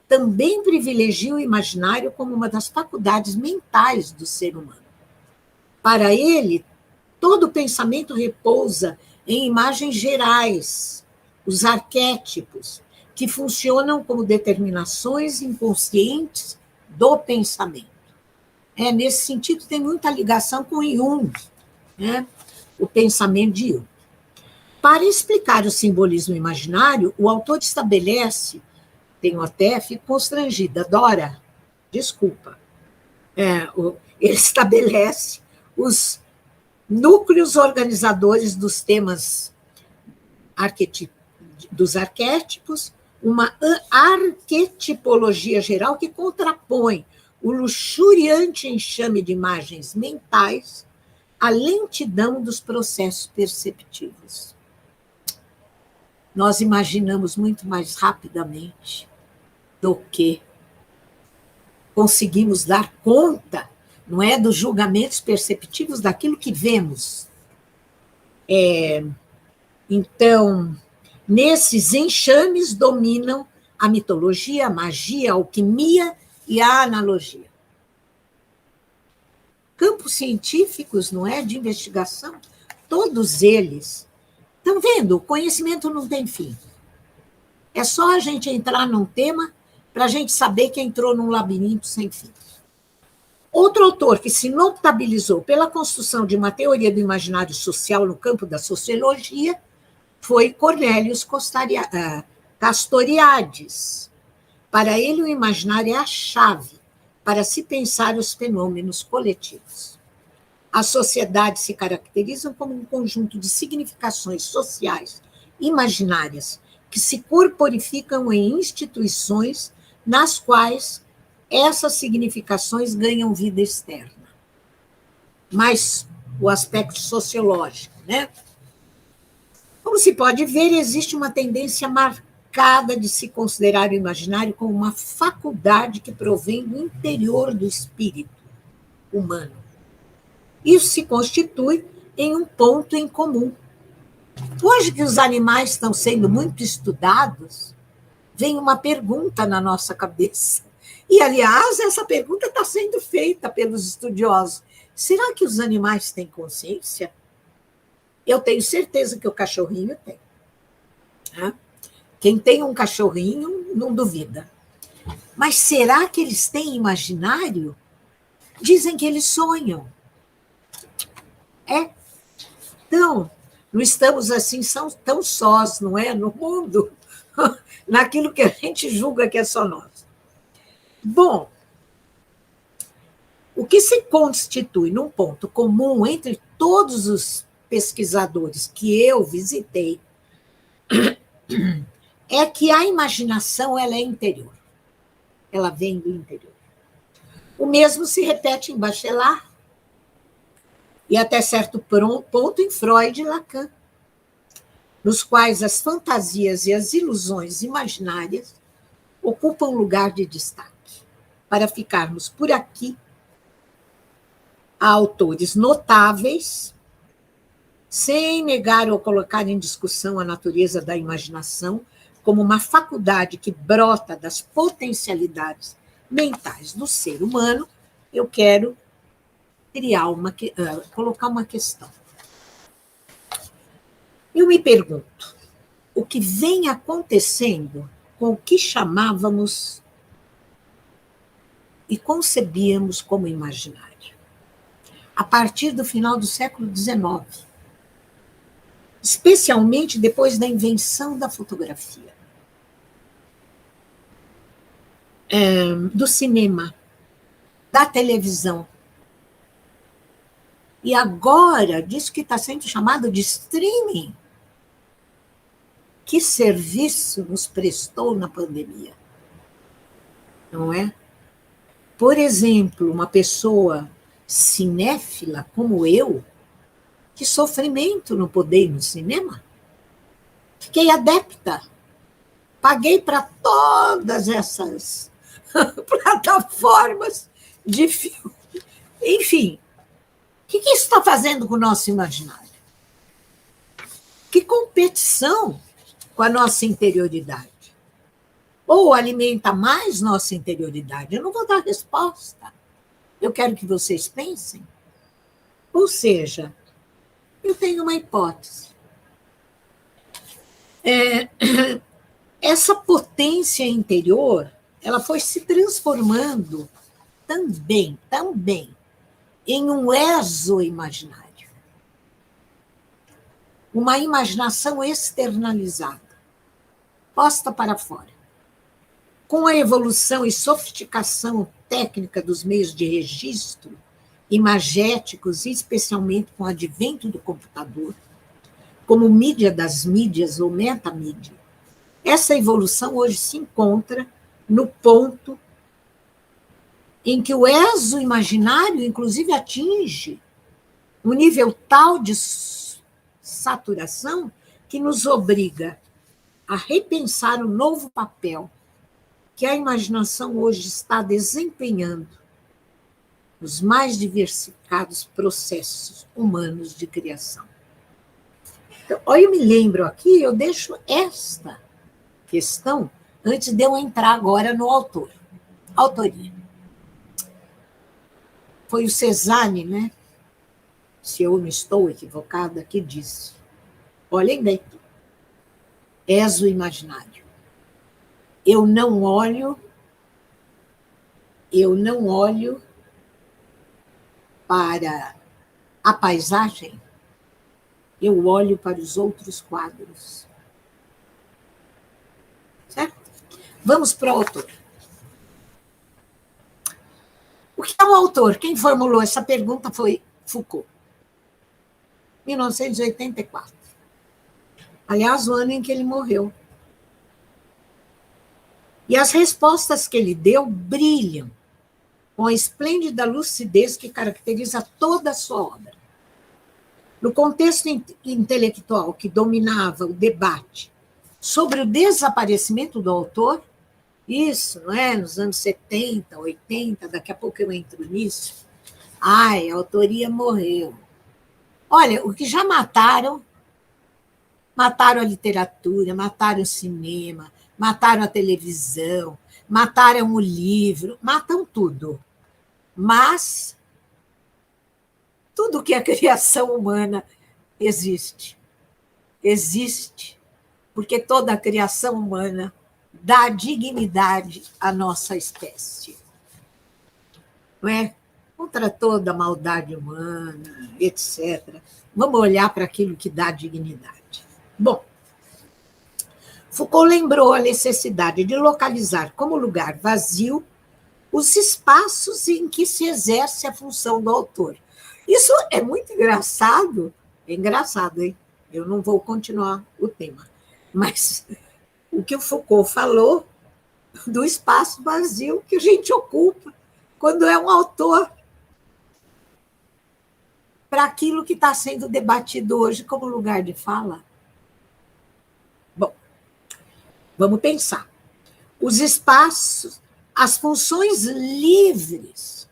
também privilegia o imaginário como uma das faculdades mentais do ser humano. Para ele, todo pensamento repousa em imagens gerais, os arquétipos, que funcionam como determinações inconscientes do pensamento. Nesse sentido, tem muita ligação com Jung, né? O pensamento de Jung. Para explicar o simbolismo imaginário, o autor estabelece, fico constrangida, Dora, desculpa, ele estabelece os núcleos organizadores dos temas dos arquétipos, uma arquetipologia geral que contrapõe o luxuriante enxame de imagens mentais à lentidão dos processos perceptivos. Nós imaginamos muito mais rapidamente do que conseguimos dar conta, não é, dos julgamentos perceptivos daquilo que vemos. Então, nesses enxames dominam a mitologia, a magia, a alquimia e a analogia. Campos científicos, não é, de investigação, todos eles. Estão vendo? O conhecimento não tem fim. É só a gente entrar num tema para a gente saber que entrou num labirinto sem fim. Outro autor que se notabilizou pela construção de uma teoria do imaginário social no campo da sociologia foi Cornelius Castoriadis. Para ele, o imaginário é a chave para se pensar os fenômenos coletivos. As sociedades se caracterizam como um conjunto de significações sociais imaginárias que se corporificam em instituições nas quais essas significações ganham vida externa. Mas o aspecto sociológico, né? Como se pode ver, existe uma tendência marcada de se considerar o imaginário como uma faculdade que provém do interior do espírito humano. Isso se constitui em um ponto em comum. Hoje que os animais estão sendo muito estudados, vem uma pergunta na nossa cabeça. E, aliás, essa pergunta está sendo feita pelos estudiosos. Será que os animais têm consciência? Eu tenho certeza que o cachorrinho tem. Quem tem um cachorrinho não duvida. Mas será que eles têm imaginário? Dizem que eles sonham. Então, não estamos assim tão sós, não é? No mundo, naquilo que a gente julga que é só nós. Bom, o que se constitui num ponto comum entre todos os pesquisadores que eu visitei é que a imaginação ela é interior. Ela vem do interior. O mesmo se repete em Bachelard e até certo ponto em Freud e Lacan, nos quais as fantasias e as ilusões imaginárias ocupam lugar de destaque. Para ficarmos por aqui, há autores notáveis, sem negar ou colocar em discussão a natureza da imaginação como uma faculdade que brota das potencialidades mentais do ser humano. Eu quero colocar uma questão. Eu me pergunto, o que vem acontecendo com o que chamávamos e concebíamos como imaginário, a partir do final do século XIX, especialmente depois da invenção da fotografia, do cinema, da televisão, e agora disso que está sendo chamado de streaming. Que serviço nos prestou na pandemia, não é? Por exemplo, uma pessoa cinéfila como eu, que sofrimento não poder ir no cinema. Fiquei adepta. Paguei para todas essas plataformas de filme. Enfim, o que isso está fazendo com o nosso imaginário? Que competição com a nossa interioridade? Ou alimenta mais nossa interioridade? Eu não vou dar resposta. Eu quero que vocês pensem. Ou seja, eu tenho uma hipótese. Essa potência interior, ela foi se transformando também em um exoimaginário. Uma imaginação externalizada, posta para fora. Com a evolução e sofisticação técnica dos meios de registro, imagéticos, e especialmente com o advento do computador, como mídia das mídias ou metamídia, essa evolução hoje se encontra no ponto em que o exoimaginário, inclusive, atinge um nível tal de saturação que nos obriga a repensar o novo papel que a imaginação hoje está desempenhando nos mais diversificados processos humanos de criação. Então, eu me lembro aqui, eu deixo esta questão antes de eu entrar agora no autor. Autoria. Foi o Cezanne, né? Se eu não estou equivocada, que disse. Olhem bem. Exoimaginário. Eu não olho para a paisagem, eu olho para os outros quadros. Certo? Vamos para o autor. O que é um autor? Quem formulou essa pergunta foi Foucault, 1984. Aliás, o ano em que ele morreu. E as respostas que ele deu brilham com a esplêndida lucidez que caracteriza toda a sua obra. No contexto intelectual que dominava o debate sobre o desaparecimento do autor, isso, não é? Nos anos 70, 80, daqui a pouco eu entro nisso. A autoria morreu. Olha, o que já mataram a literatura, mataram o cinema, mataram a televisão, mataram o livro, matam tudo. Mas tudo que é criação humana existe. Existe, porque toda a criação humana dá dignidade à nossa espécie. Não é? Contra toda a maldade humana, etc. Vamos olhar para aquilo que dá dignidade. Bom, Foucault lembrou a necessidade de localizar como lugar vazio os espaços em que se exerce a função do autor. Isso é muito engraçado, É engraçado, hein? Eu não vou continuar o tema. Mas o que o Foucault falou do espaço vazio que a gente ocupa quando é um autor para aquilo que está sendo debatido hoje como lugar de fala. Bom, vamos pensar. Os espaços, as funções livres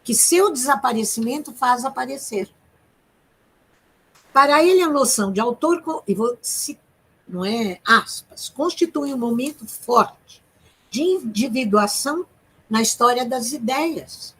que seu desaparecimento faz aparecer. Para ele, a noção de autor, não é aspas, constitui um momento forte de individuação na história das ideias,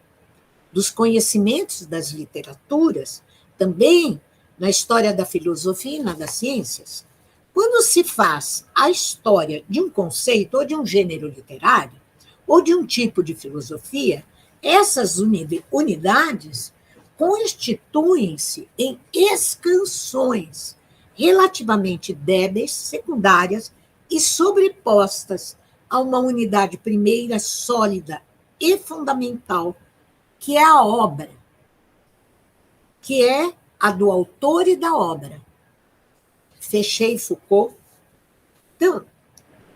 dos conhecimentos das literaturas, também na história da filosofia e das ciências. Quando se faz a história de um conceito ou de um gênero literário, ou de um tipo de filosofia, essas unidades constituem-se em escansões relativamente débeis, secundárias e sobrepostas a uma unidade primeira sólida e fundamental, que é a obra, que é a do autor e da obra. Fechei Foucault. Então,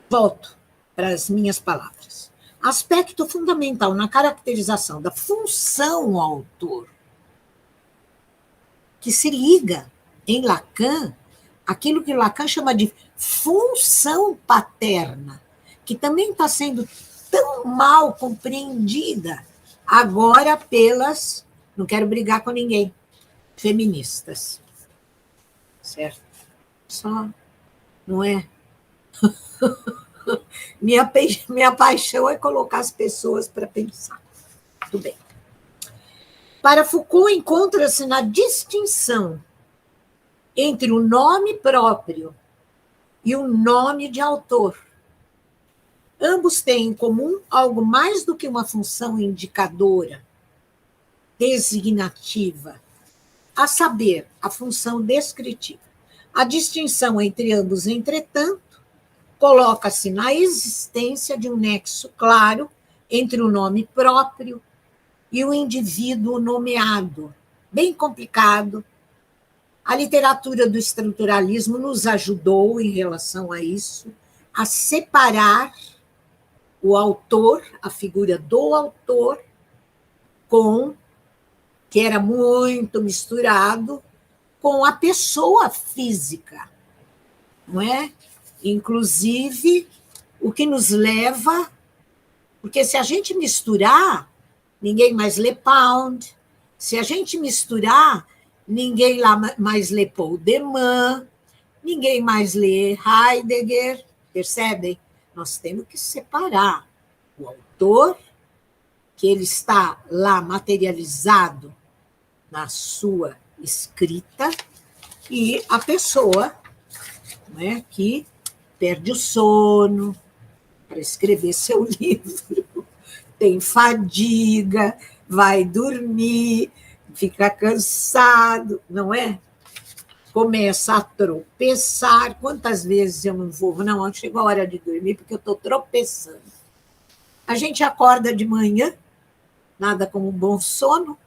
volto para as minhas palavras. Aspecto fundamental na caracterização da função autor, que se liga em Lacan, aquilo que Lacan chama de função paterna, que também está sendo tão mal compreendida agora pelas, não quero brigar com ninguém, feministas. Certo? Só, não é? Minha paixão é colocar as pessoas para pensar. Tudo bem. Para Foucault, encontra-se na distinção entre o nome próprio e o nome de autor. Ambos têm em comum algo mais do que uma função indicadora, designativa, a saber, a função descritiva. A distinção entre ambos, entretanto, coloca-se na existência de um nexo claro entre o nome próprio e o indivíduo nomeado, bem complicado. A literatura do estruturalismo nos ajudou, em relação a isso, a separar o autor, a figura do autor, que era muito misturado, com a pessoa física, não é? Inclusive, o que nos leva... Porque se a gente misturar, ninguém mais lê Pound. Se a gente misturar, ninguém mais lê Paul de Man, ninguém mais lê Heidegger. Percebem? Nós temos que separar o autor, que ele está lá materializado na sua escrita, e a pessoa, né, que perde o sono para escrever seu livro, tem fadiga, vai dormir, fica cansado, não é? Começa a tropeçar. Quantas vezes eu não vou? Não, chegou a hora de dormir porque eu estou tropeçando. A gente acorda de manhã, nada como um bom sono,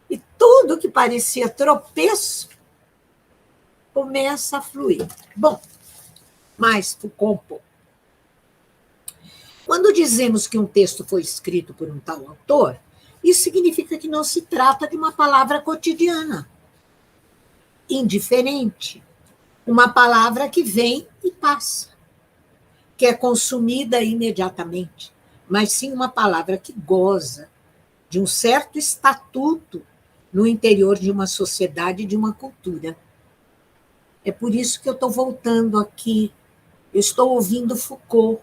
e tudo que parecia tropeço começa a fluir. Bom, mas Foucault um pouco. Quando dizemos que um texto foi escrito por um tal autor, isso significa que não se trata de uma palavra cotidiana, indiferente, uma palavra que vem e passa, que é consumida imediatamente, mas sim uma palavra que goza de um certo estatuto no interior de uma sociedade, de uma cultura. É por isso que eu estou voltando aqui. Eu estou ouvindo Foucault.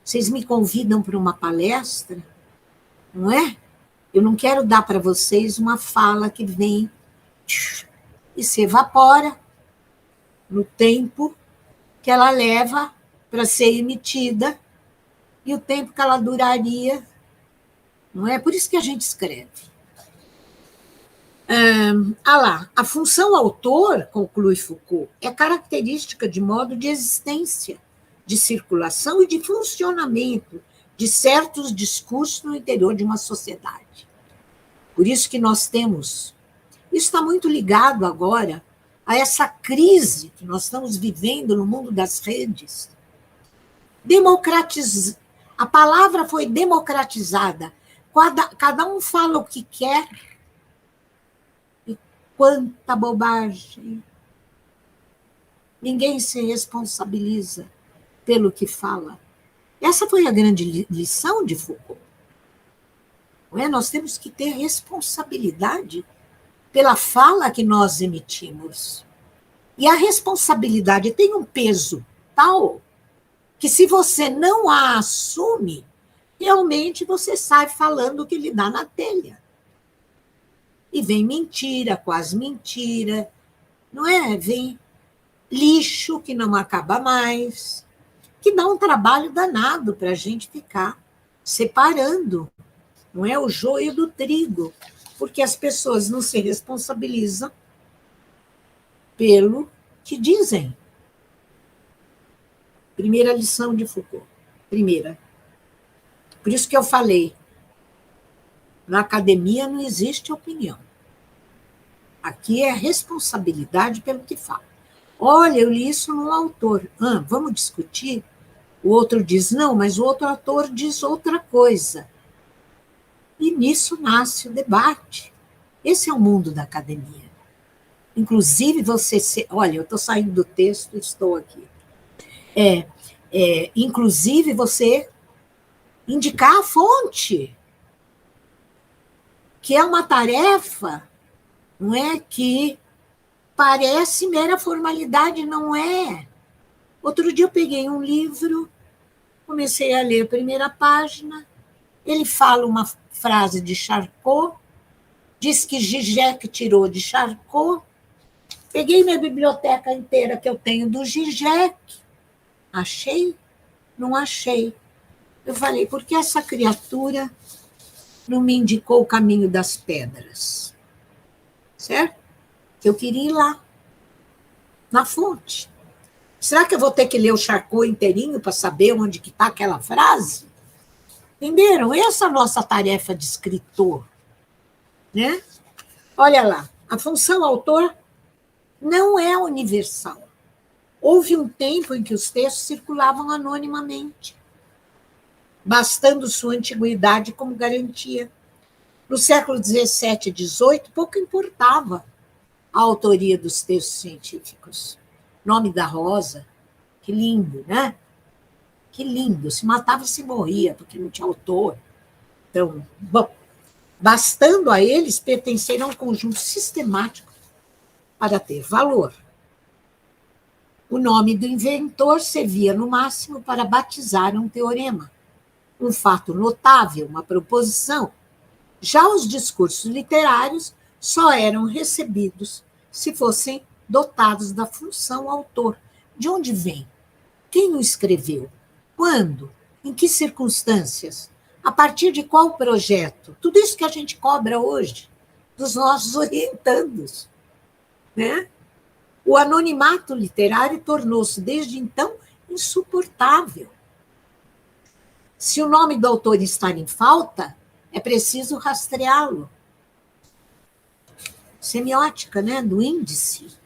Vocês me convidam para uma palestra, não é? Eu não quero dar para vocês uma fala que vem e se evapora no tempo que ela leva para ser emitida e o tempo que ela duraria, não é? Por isso que a gente escreve. A função autor, conclui Foucault, é característica de modo de existência, de circulação e de funcionamento de certos discursos no interior de uma sociedade. Por isso que nós temos... Isso está muito ligado agora a essa crise que nós estamos vivendo no mundo das redes. A palavra foi democratizada. Cada um fala o que quer. E quanta bobagem. Ninguém se responsabiliza pelo que fala. Essa foi a grande lição de Foucault. Não é? Nós temos que ter responsabilidade pela fala que nós emitimos. E a responsabilidade tem um peso tal que, se você não a assume, realmente você sai falando o que lhe dá na telha. E vem mentira, quase mentira, não é? Vem lixo que não acaba mais, que dá um trabalho danado para a gente ficar separando, não é, o joio do trigo, porque as pessoas não se responsabilizam pelo que dizem. Primeira lição de Foucault. Primeira. Por isso que eu falei, na academia não existe opinião. Aqui é responsabilidade pelo que fala. Olha, eu li isso no autor. Vamos discutir? O outro diz não, mas o outro autor diz outra coisa. E nisso nasce o debate. Esse é o mundo da academia. Inclusive, olha, eu estou saindo do texto, estou aqui. Inclusive, você indicar a fonte, que é uma tarefa, não é, que parece mera formalidade, não é. Outro dia eu peguei um livro, comecei a ler a primeira página, ele fala uma frase de Charcot, diz que Zizek tirou de Charcot, peguei minha biblioteca inteira que eu tenho do Zizek, achei? Não achei. Eu falei, por que essa criatura não me indicou o caminho das pedras? Certo? Eu queria ir lá, na fonte. Será que eu vou ter que ler o Charcot inteirinho para saber onde que está aquela frase? Entenderam? Essa é a nossa tarefa de escritor. Né? Olha lá, a função autor não é universal. Houve um tempo em que os textos circulavam anonimamente, bastando sua antiguidade como garantia. No século XVII e XVIII, pouco importava a autoria dos textos científicos. Nome da Rosa, que lindo, né? Que lindo, se matava e se morria, porque não tinha autor. Então, bom, bastando a eles pertencer a um conjunto sistemático para ter valor. O nome do inventor servia, no máximo, para batizar um teorema, um fato notável, uma proposição. Já os discursos literários só eram recebidos se fossem dotados da função autor. De onde vem? Quem o escreveu? Quando? Em que circunstâncias? A partir de qual projeto? Tudo isso que a gente cobra hoje dos nossos orientandos. Né? O anonimato literário tornou-se, desde então, insuportável. Se o nome do autor está em falta, é preciso rastreá-lo. Semiótica, né? Do índice.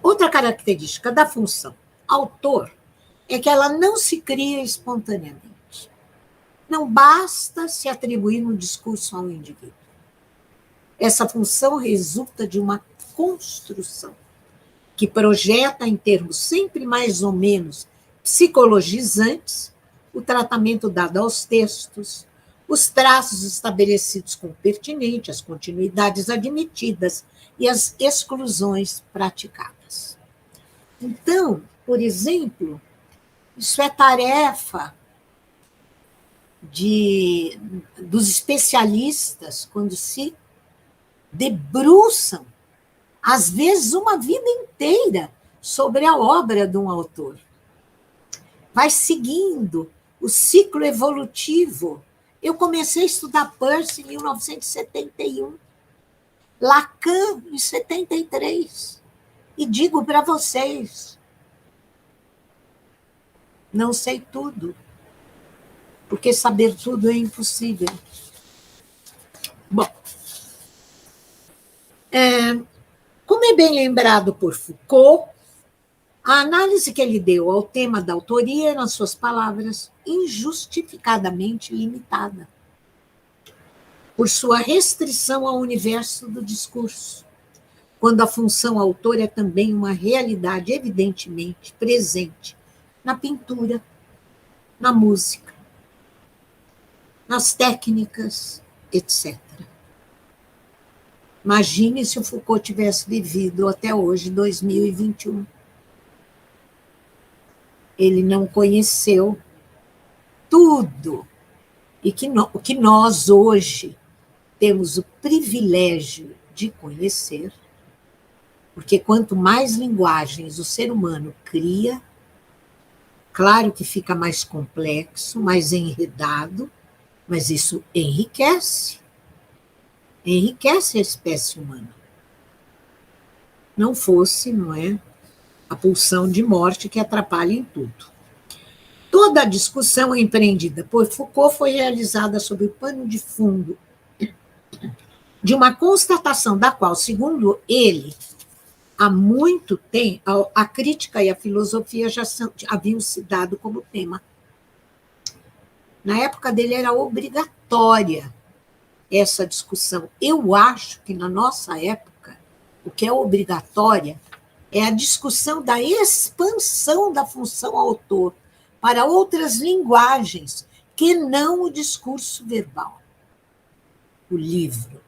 Outra característica da função autor é que ela não se cria espontaneamente. Não basta se atribuir no discurso ao indivíduo. Essa função resulta de uma construção que projeta em termos sempre mais ou menos psicologizantes o tratamento dado aos textos, os traços estabelecidos como pertinentes, as continuidades admitidas e as exclusões praticadas. Então, por exemplo, isso é tarefa dos especialistas quando se debruçam, às vezes uma vida inteira, sobre a obra de um autor. Vai seguindo o ciclo evolutivo. Eu comecei a estudar Peirce em 1971, Lacan em 73, e digo para vocês, não sei tudo, porque saber tudo é impossível. Bom, Como é bem lembrado por Foucault, a análise que ele deu ao tema da autoria, nas suas palavras, injustificadamente limitada, por sua restrição ao universo do discurso, quando a função autor é também uma realidade evidentemente presente na pintura, na música, nas técnicas, etc. Imagine se o Foucault tivesse vivido até hoje, 2021. Ele não conheceu tudo. E o que nós hoje temos o privilégio de conhecer, porque quanto mais linguagens o ser humano cria, claro que fica mais complexo, mais enredado, mas isso enriquece a espécie humana. Não fosse, não é, a pulsão de morte que atrapalha em tudo. Toda a discussão empreendida por Foucault foi realizada sob o pano de fundo de uma constatação da qual, segundo ele, há muito tempo, a crítica e a filosofia já haviam se dado como tema. Na época dele era obrigatória essa discussão. Eu acho que na nossa época, o que é obrigatória é a discussão da expansão da função autor para outras linguagens que não o discurso verbal, o livro.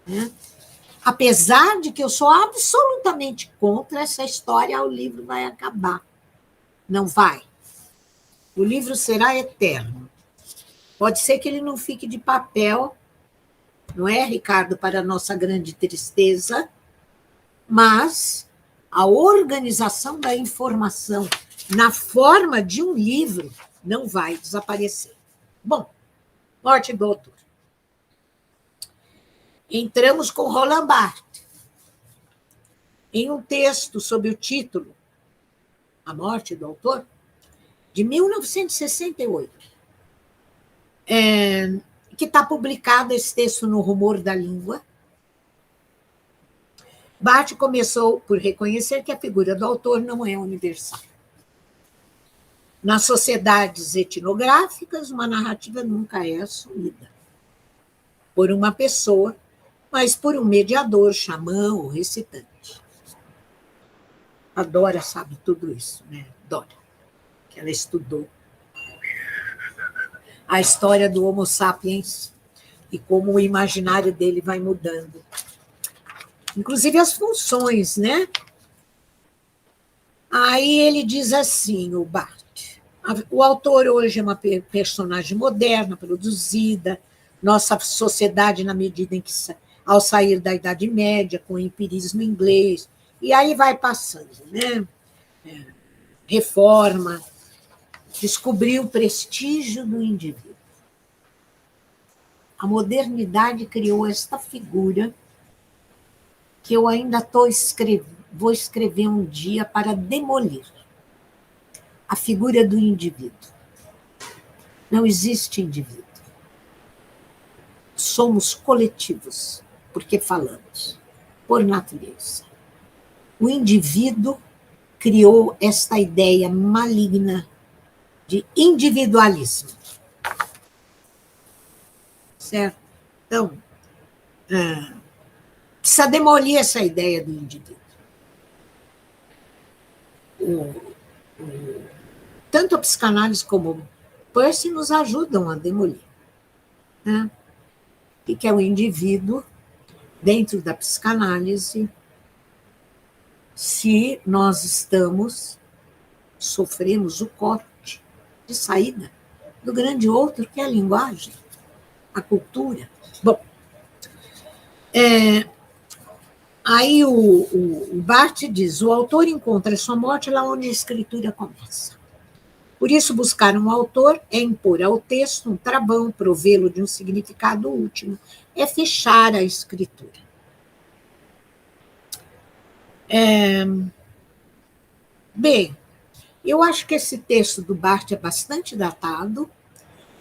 Né? Apesar de que eu sou absolutamente contra essa história, o livro vai acabar. Não vai. O livro será eterno. Pode ser que ele não fique de papel, não é, Ricardo, para a nossa grande tristeza, mas a organização da informação na forma de um livro não vai desaparecer. Bom, morte do autor. Entramos com Roland Barthes em um texto sob o título A Morte do Autor, de 1968, que está publicado esse texto no Rumor da Língua. Barthes começou por reconhecer que a figura do autor não é universal. Nas sociedades etnográficas, uma narrativa nunca é assumida por uma pessoa, mas por um mediador, xamã ou recitante. A Dora sabe tudo isso, né? Dora, que ela estudou a história do Homo sapiens e como o imaginário dele vai mudando. Inclusive as funções, né? Aí ele diz assim, o Barthes, o autor hoje é uma personagem moderna, produzida, nossa sociedade na medida em que, ao sair da Idade Média, com o empirismo inglês, e aí vai passando, né? Reforma, descobriu o prestígio do indivíduo. A modernidade criou esta figura que eu ainda vou escrever um dia para demolir. A figura do indivíduo. Não existe indivíduo. Somos coletivos, porque falamos, por natureza. O indivíduo criou esta ideia maligna de individualismo. Certo? Então, precisa demolir essa ideia do indivíduo. Tanto a psicanálise como o Peirce nos ajudam a demolir. Né? O que é o indivíduo dentro da psicanálise se nós sofremos o corte de saída do grande outro, que é a linguagem, a cultura. Bom, aí o Barthes diz, o autor encontra sua morte lá onde a escritura começa. Por isso, buscar um autor é impor ao texto um travão, provê-lo de um significado último, é fechar a escritura. Bem, eu acho que esse texto do Barthes é bastante datado.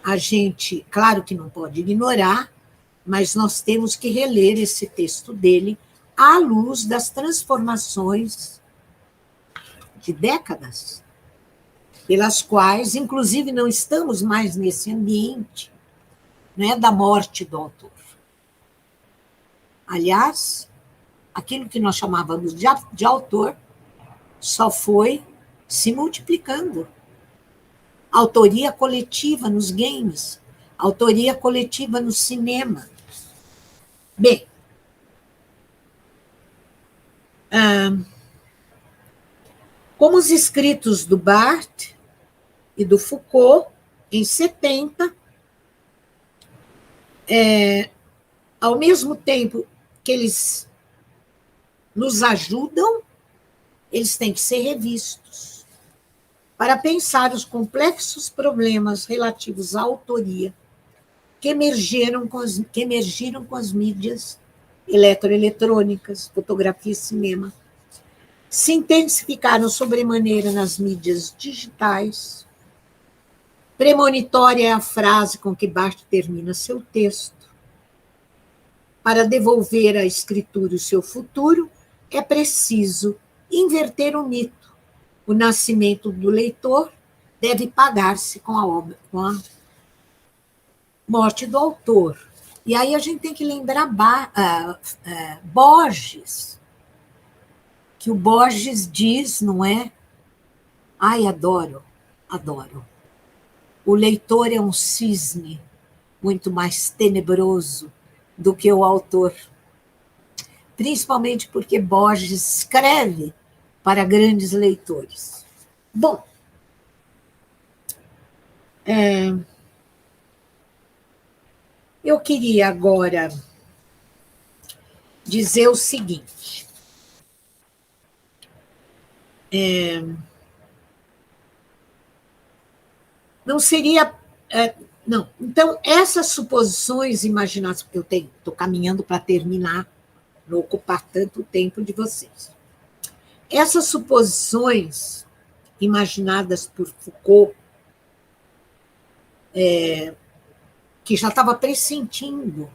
A gente, claro que não pode ignorar, mas nós temos que reler esse texto dele à luz das transformações de décadas, pelas quais, inclusive, não estamos mais nesse ambiente, né, da morte do autor. Aliás, aquilo que nós chamávamos de autor só foi se multiplicando. Autoria coletiva nos games, autoria coletiva no cinema. Bem, como os escritos do Barthes e do Foucault, em 70, ao mesmo tempo que eles nos ajudam, eles têm que ser revistos para pensar os complexos problemas relativos à autoria que emergiram com as mídias eletroeletrônicas, fotografia e cinema, se intensificaram sobremaneira nas mídias digitais. Premonitória é a frase com que Barthes termina seu texto. Para devolver à escritura o seu futuro, é preciso inverter o mito. O nascimento do leitor deve pagar-se com a morte do autor. E aí a gente tem que lembrar Borges, que o Borges diz, não é? Ai, adoro. O leitor é um cisne muito mais tenebroso do que o autor. Principalmente porque Borges escreve para grandes leitores. Bom, eu queria agora dizer o seguinte. Não seria... não. Então, essas suposições imaginadas, porque eu estou caminhando para terminar, não ocupar tanto tempo de vocês. Essas suposições imaginadas por Foucault, que já estava pressentindo,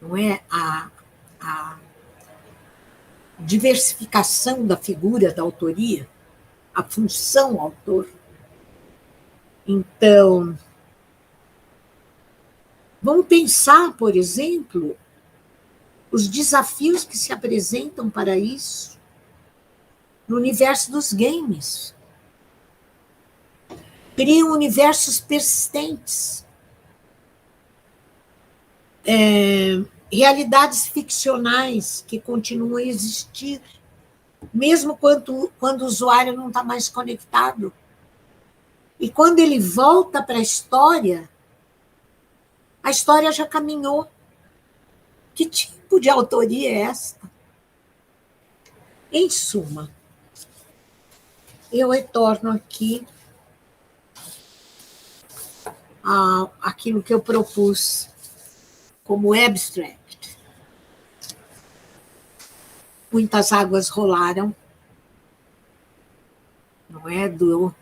não é, a diversificação da figura da autoria, a função autor. Então, vamos pensar, por exemplo, os desafios que se apresentam para isso no universo dos games. Criam universos persistentes, realidades ficcionais que continuam a existir, mesmo quando o usuário não está mais conectado. E quando ele volta para a história já caminhou. Que tipo de autoria é esta? Em suma, eu retorno aqui àquilo que eu propus como abstract. Muitas águas rolaram, não é,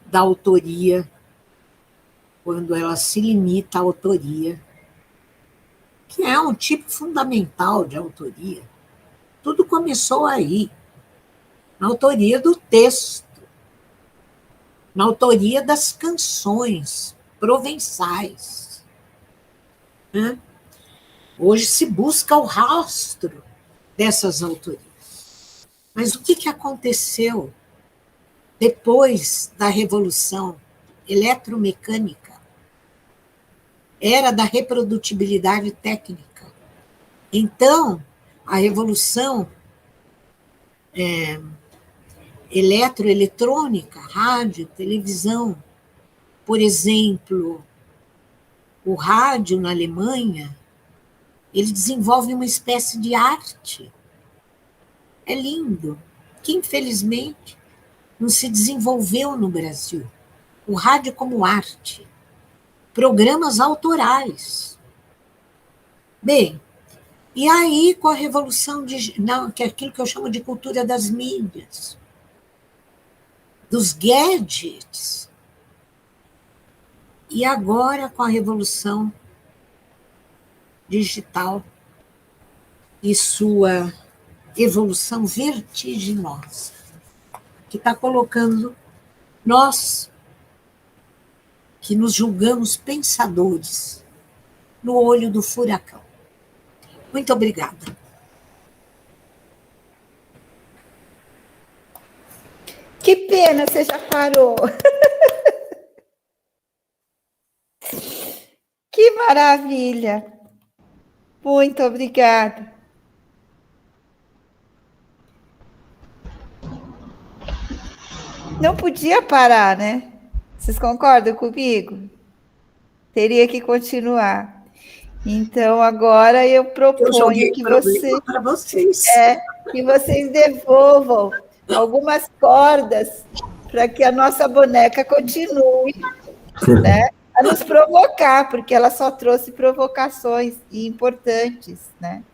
da autoria, quando ela se limita à autoria, que é um tipo fundamental de autoria. Tudo começou aí, na autoria do texto, na autoria das canções provençais. Né? Hoje se busca o rastro dessas autorias. Mas o que aconteceu depois da Revolução Eletromecânica? Era da reprodutibilidade técnica. Então, a Revolução eletroeletrônica, rádio, televisão, por exemplo, o rádio na Alemanha, ele desenvolve uma espécie de arte. É lindo, que infelizmente não se desenvolveu no Brasil. O rádio como arte. Programas autorais. Bem, e aí com a revolução digital, que é aquilo que eu chamo de cultura das mídias, dos gadgets, e agora com a revolução digital e sua evolução vertiginosa, que está colocando nós, que nos julgamos pensadores, no olho do furacão. Muito obrigada. Que pena, você já parou. Que maravilha. Muito obrigada. Não podia parar, né? Vocês concordam comigo? Teria que continuar. Então, agora eu proponho que vocês devolvam algumas cordas para que a nossa boneca continue, né, a nos provocar, porque ela só trouxe provocações importantes, né?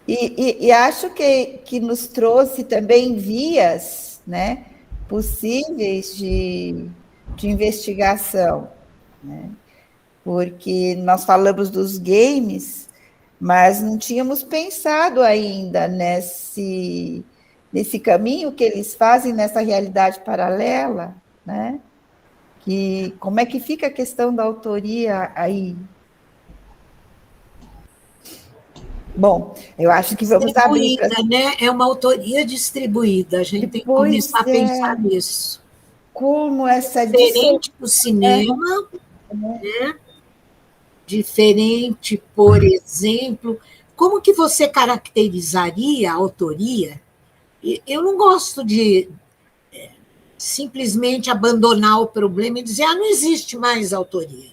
E acho que nos trouxe também vias, né, possíveis de investigação, né? Porque nós falamos dos games, mas não tínhamos pensado ainda nesse caminho que eles fazem nessa realidade paralela, né? Que, como é que fica a questão da autoria aí? Bom, eu acho que vamos abrir... né? É uma autoria distribuída, a gente tem que começar a pensar nisso. Como essa... Diferente do cinema, né? Diferente, por exemplo, como que você caracterizaria a autoria? Eu não gosto de simplesmente abandonar o problema e dizer, não existe mais autoria.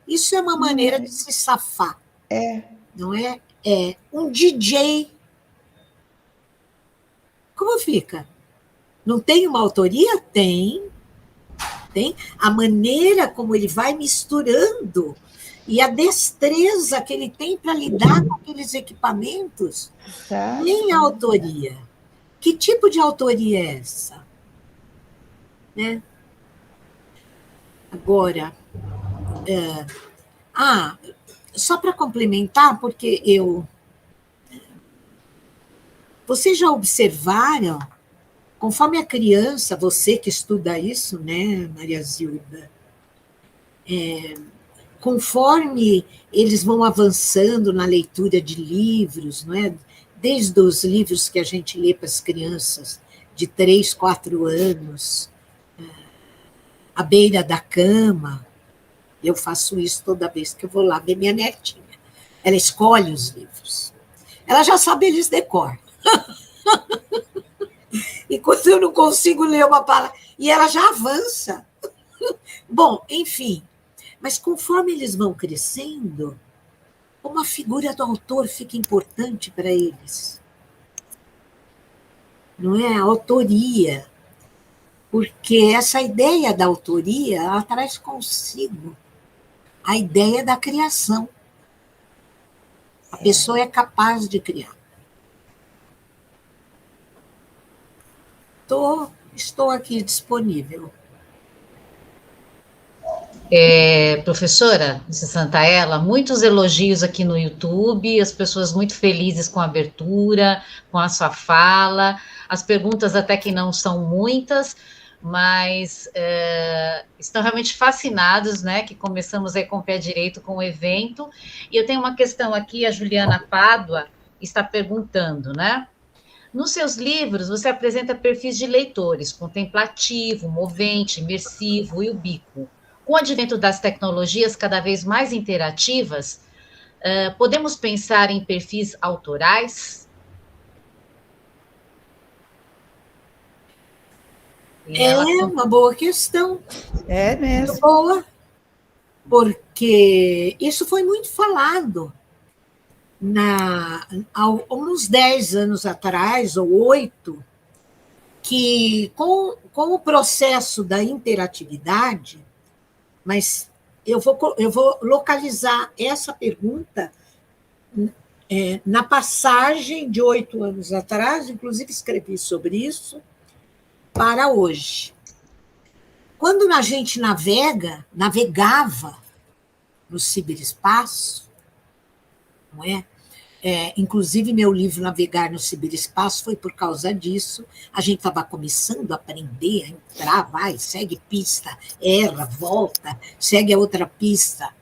Isso é uma maneira de se safar. Não é? Um DJ. Como fica? Não tem uma autoria? Tem. A maneira como ele vai misturando e a destreza que ele tem para lidar com aqueles equipamentos, tem autoria. Que tipo de autoria é essa? Né? Agora, só para complementar, porque vocês já observaram, conforme a criança, você que estuda isso, né, Maria Zilda, conforme eles vão avançando na leitura de livros, não é? Desde os livros que a gente lê para as crianças de 3, 4 anos, à beira da cama, eu faço isso toda vez que eu vou lá ver minha netinha. Ela escolhe os livros. Ela já sabe eles de cor. E quando eu não consigo ler uma palavra, e ela já avança. Bom, enfim, mas conforme eles vão crescendo, uma figura do autor fica importante para eles. Não é? A autoria. Porque essa ideia da autoria, ela traz consigo a ideia da criação. A pessoa é capaz de criar. Estou aqui disponível. Professora Santaella, muitos elogios aqui no YouTube, as pessoas muito felizes com a abertura, com a sua fala, as perguntas até que não são muitas, mas estão realmente fascinados, né, que começamos aí com o pé direito com o evento. E eu tenho uma questão aqui, a Juliana Pádua está perguntando, né? Nos seus livros, você apresenta perfis de leitores, contemplativo, movente, imersivo e ubíquo. Com o advento das tecnologias cada vez mais interativas, podemos pensar em perfis autorais? Uma boa questão. É mesmo. Muito boa. Porque isso foi muito falado há uns 10 anos atrás, ou 8, que com o processo da interatividade, mas eu vou localizar essa pergunta na passagem de 8 anos atrás, inclusive escrevi sobre isso, para hoje. Quando a gente navegava no ciberespaço, não é? Inclusive, meu livro Navegar no Ciberespaço foi por causa disso. A gente estava começando a aprender, a entrar, vai, segue pista, erra, volta, segue a outra pista.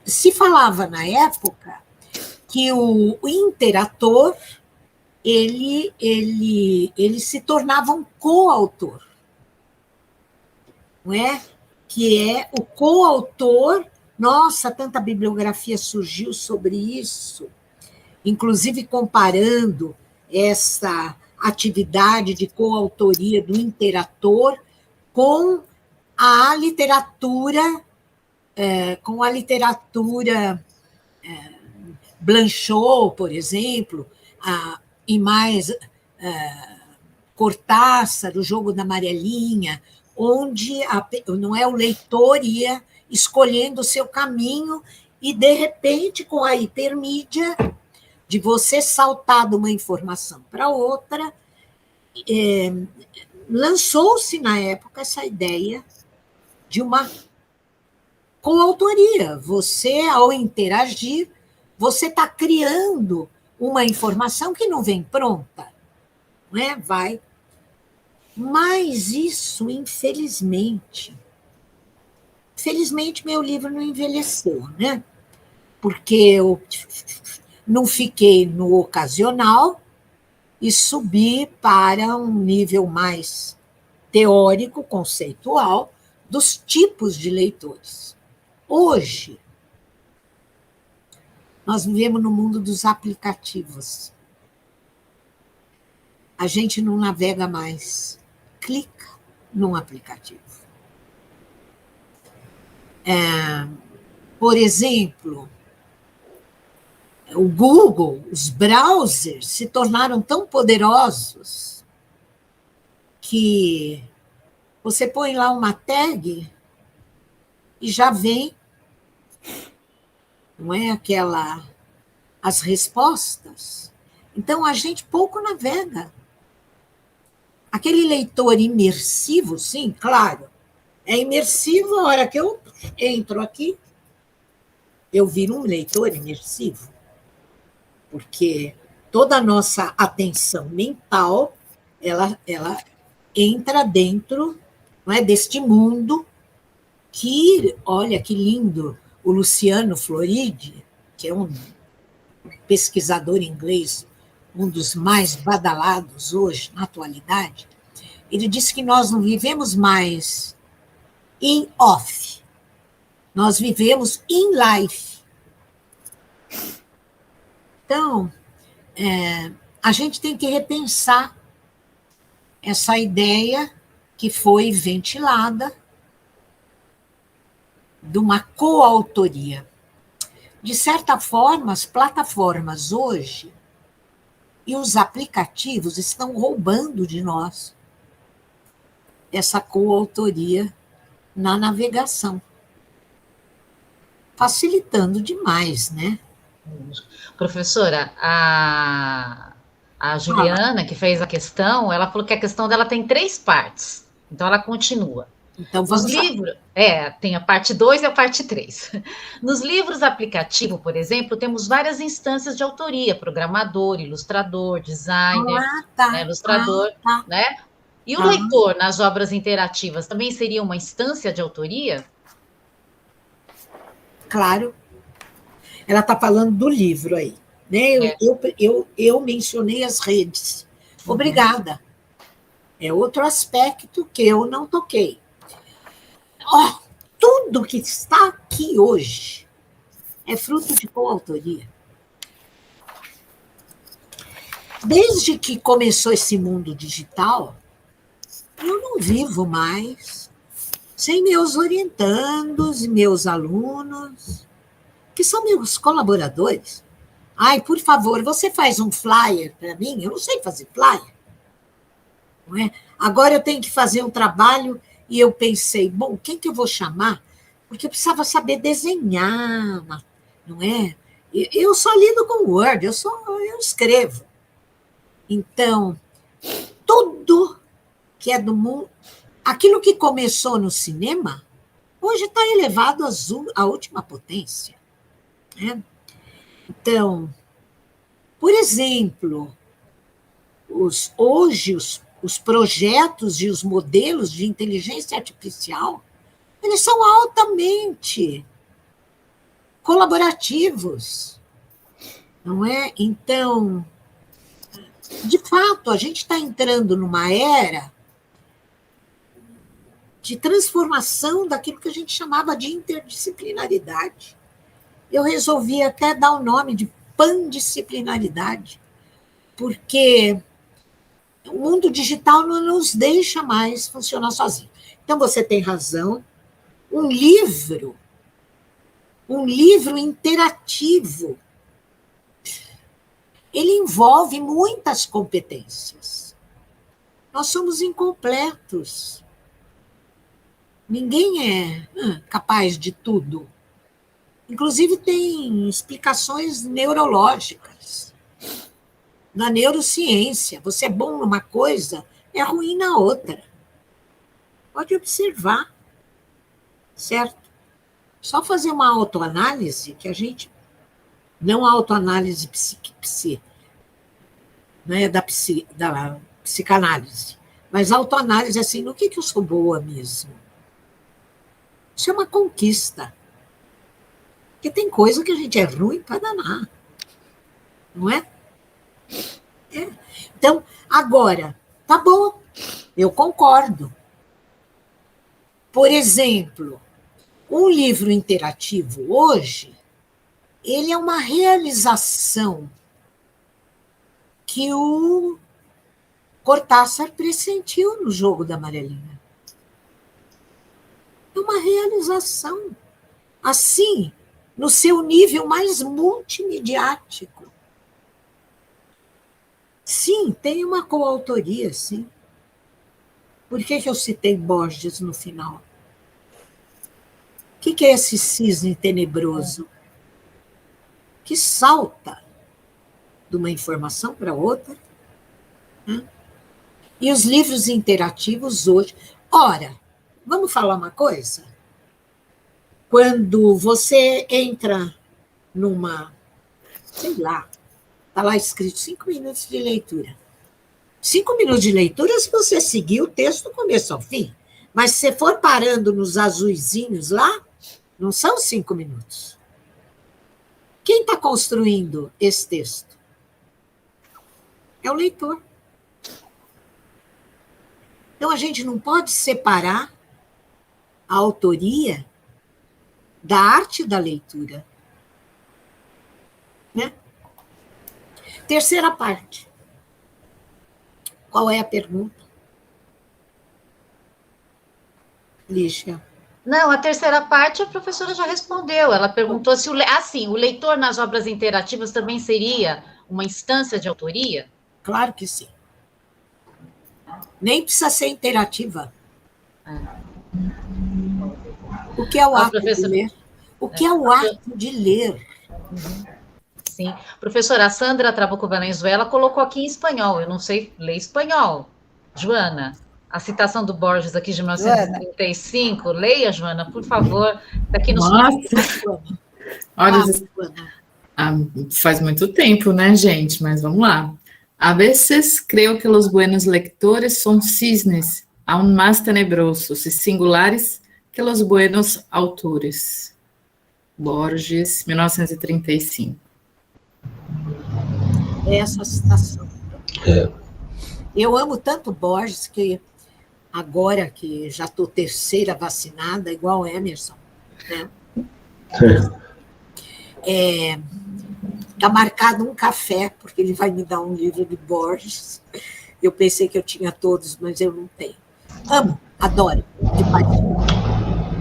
Se falava na época que o interator ele se tornava um coautor, não é? Que é o coautor. Nossa, tanta bibliografia surgiu sobre isso, inclusive comparando essa atividade de coautoria do interator com a literatura, Blanchot, por exemplo, e mais Cortázar, o Jogo da Amarelinha, onde não é, o leitor ia escolhendo o seu caminho e, de repente, com a hipermídia, de você saltar de uma informação para outra, lançou-se, na época, essa ideia de uma coautoria. Você, ao interagir, você está criando uma informação que não vem pronta, não é? Vai. Mas isso, infelizmente, meu livro não envelheceu, né? Porque eu não fiquei no ocasional e subi para um nível mais teórico, conceitual, dos tipos de leitores. Hoje, nós vivemos no mundo dos aplicativos. A gente não navega mais, clica num aplicativo. Por exemplo, o Google, os browsers se tornaram tão poderosos que você põe lá uma tag e já vem, não é as respostas. Então, a gente pouco navega. Aquele leitor imersivo, sim, claro, é imersivo. A hora que eu entro aqui, eu viro um leitor imersivo, porque toda a nossa atenção mental, ela entra dentro, não é, deste mundo que, olha que lindo, o Luciano Floridi, que é um pesquisador inglês, um dos mais badalados hoje, na atualidade, ele disse que nós não vivemos mais in off, nós vivemos in life. Então, a gente tem que repensar essa ideia que foi ventilada de uma coautoria. De certa forma, as plataformas hoje e os aplicativos estão roubando de nós essa coautoria na navegação, facilitando demais, né? Professora, a Juliana, que fez a questão, ela falou que a questão dela tem 3 partes, então ela continua. Então, vamos Nos livros, tem a parte 2 e a parte 3. Nos livros aplicativo, por exemplo, temos várias instâncias de autoria: programador, ilustrador, designer, ilustrador, né? E o leitor, nas obras interativas, também seria uma instância de autoria? Claro. Ela está falando do livro aí, né? Eu mencionei as redes. Obrigada. É outro aspecto que eu não toquei. Tudo que está aqui hoje é fruto de coautoria. Desde que começou esse mundo digital, eu não vivo mais sem meus orientandos e meus alunos, que são meus colaboradores. Ai, por favor, você faz um flyer para mim? Eu não sei fazer flyer. Não é? Agora eu tenho que fazer um trabalho e eu pensei, bom, quem que eu vou chamar? Porque eu precisava saber desenhar, não é? Eu só lido com Word, eu escrevo. Então, tudo que é do mundo, aquilo que começou no cinema, hoje está elevado à última potência. Né? Então, Por exemplo, hoje os projetos e os modelos de inteligência artificial, eles são altamente colaborativos, não é? Então, de fato, a gente está entrando numa era de transformação daquilo que a gente chamava de interdisciplinaridade. Eu resolvi até dar o nome de pandisciplinaridade, porque o mundo digital não nos deixa mais funcionar sozinho. Então, você tem razão. Um livro interativo, ele envolve muitas competências. Nós somos incompletos. Ninguém é capaz de tudo. Inclusive, tem explicações neurológicas. Na neurociência, você é bom numa coisa, é ruim na outra. Pode observar, certo? Só fazer uma autoanálise, que a gente... Não a autoanálise né, da psicanálise, mas autoanálise, assim, no que eu sou boa mesmo? Isso é uma conquista. Porque tem coisa que a gente é ruim para danar. Não é? Então, agora, tá bom, eu concordo. Por exemplo, um livro interativo hoje, ele é uma realização que o Cortázar pressentiu no Jogo da Amarelinha. É uma realização. Assim, no seu nível mais multimediático. Sim, tem uma coautoria, sim. Por que eu citei Borges no final? O que é esse cisne tenebroso que salta de uma informação para outra? E os livros interativos hoje... Ora, vamos falar uma coisa? Quando você entra numa, sei lá, está lá escrito 5 minutos de leitura. 5 minutos de leitura se você seguir o texto do começo ao fim. Mas se você for parando nos azuizinhos lá, não são 5 minutos. Quem está construindo esse texto? É o leitor. Então, a gente não pode separar a autoria da arte da leitura. Né? Terceira parte. Qual é a pergunta? Lígia. Não, a terceira parte a professora já respondeu. Ela perguntou se o leitor nas obras interativas também seria uma instância de autoria? Claro que sim. Nem precisa ser interativa. O que é o ato de ler? O que é o ato de ler? Sim. Professora, a Sandra Trabuco Valenzuela colocou aqui em espanhol. Eu não sei ler espanhol. Joana, a citação do Borges aqui de 1935. Joana. Leia, Joana, por favor. Aqui nos... Olha, faz muito tempo, né, gente? Mas vamos lá. A veces creo que los buenos lectores son cisnes, aún más tenebrosos y singulares que los buenos autores. Borges, 1935. Essa citação. Eu amo tanto Borges que agora que já estou terceira vacinada, igual o Emerson, né? Está marcado um café, porque ele vai me dar um livro de Borges. Eu pensei que eu tinha todos, mas eu não tenho. Amo, adoro, de paixão.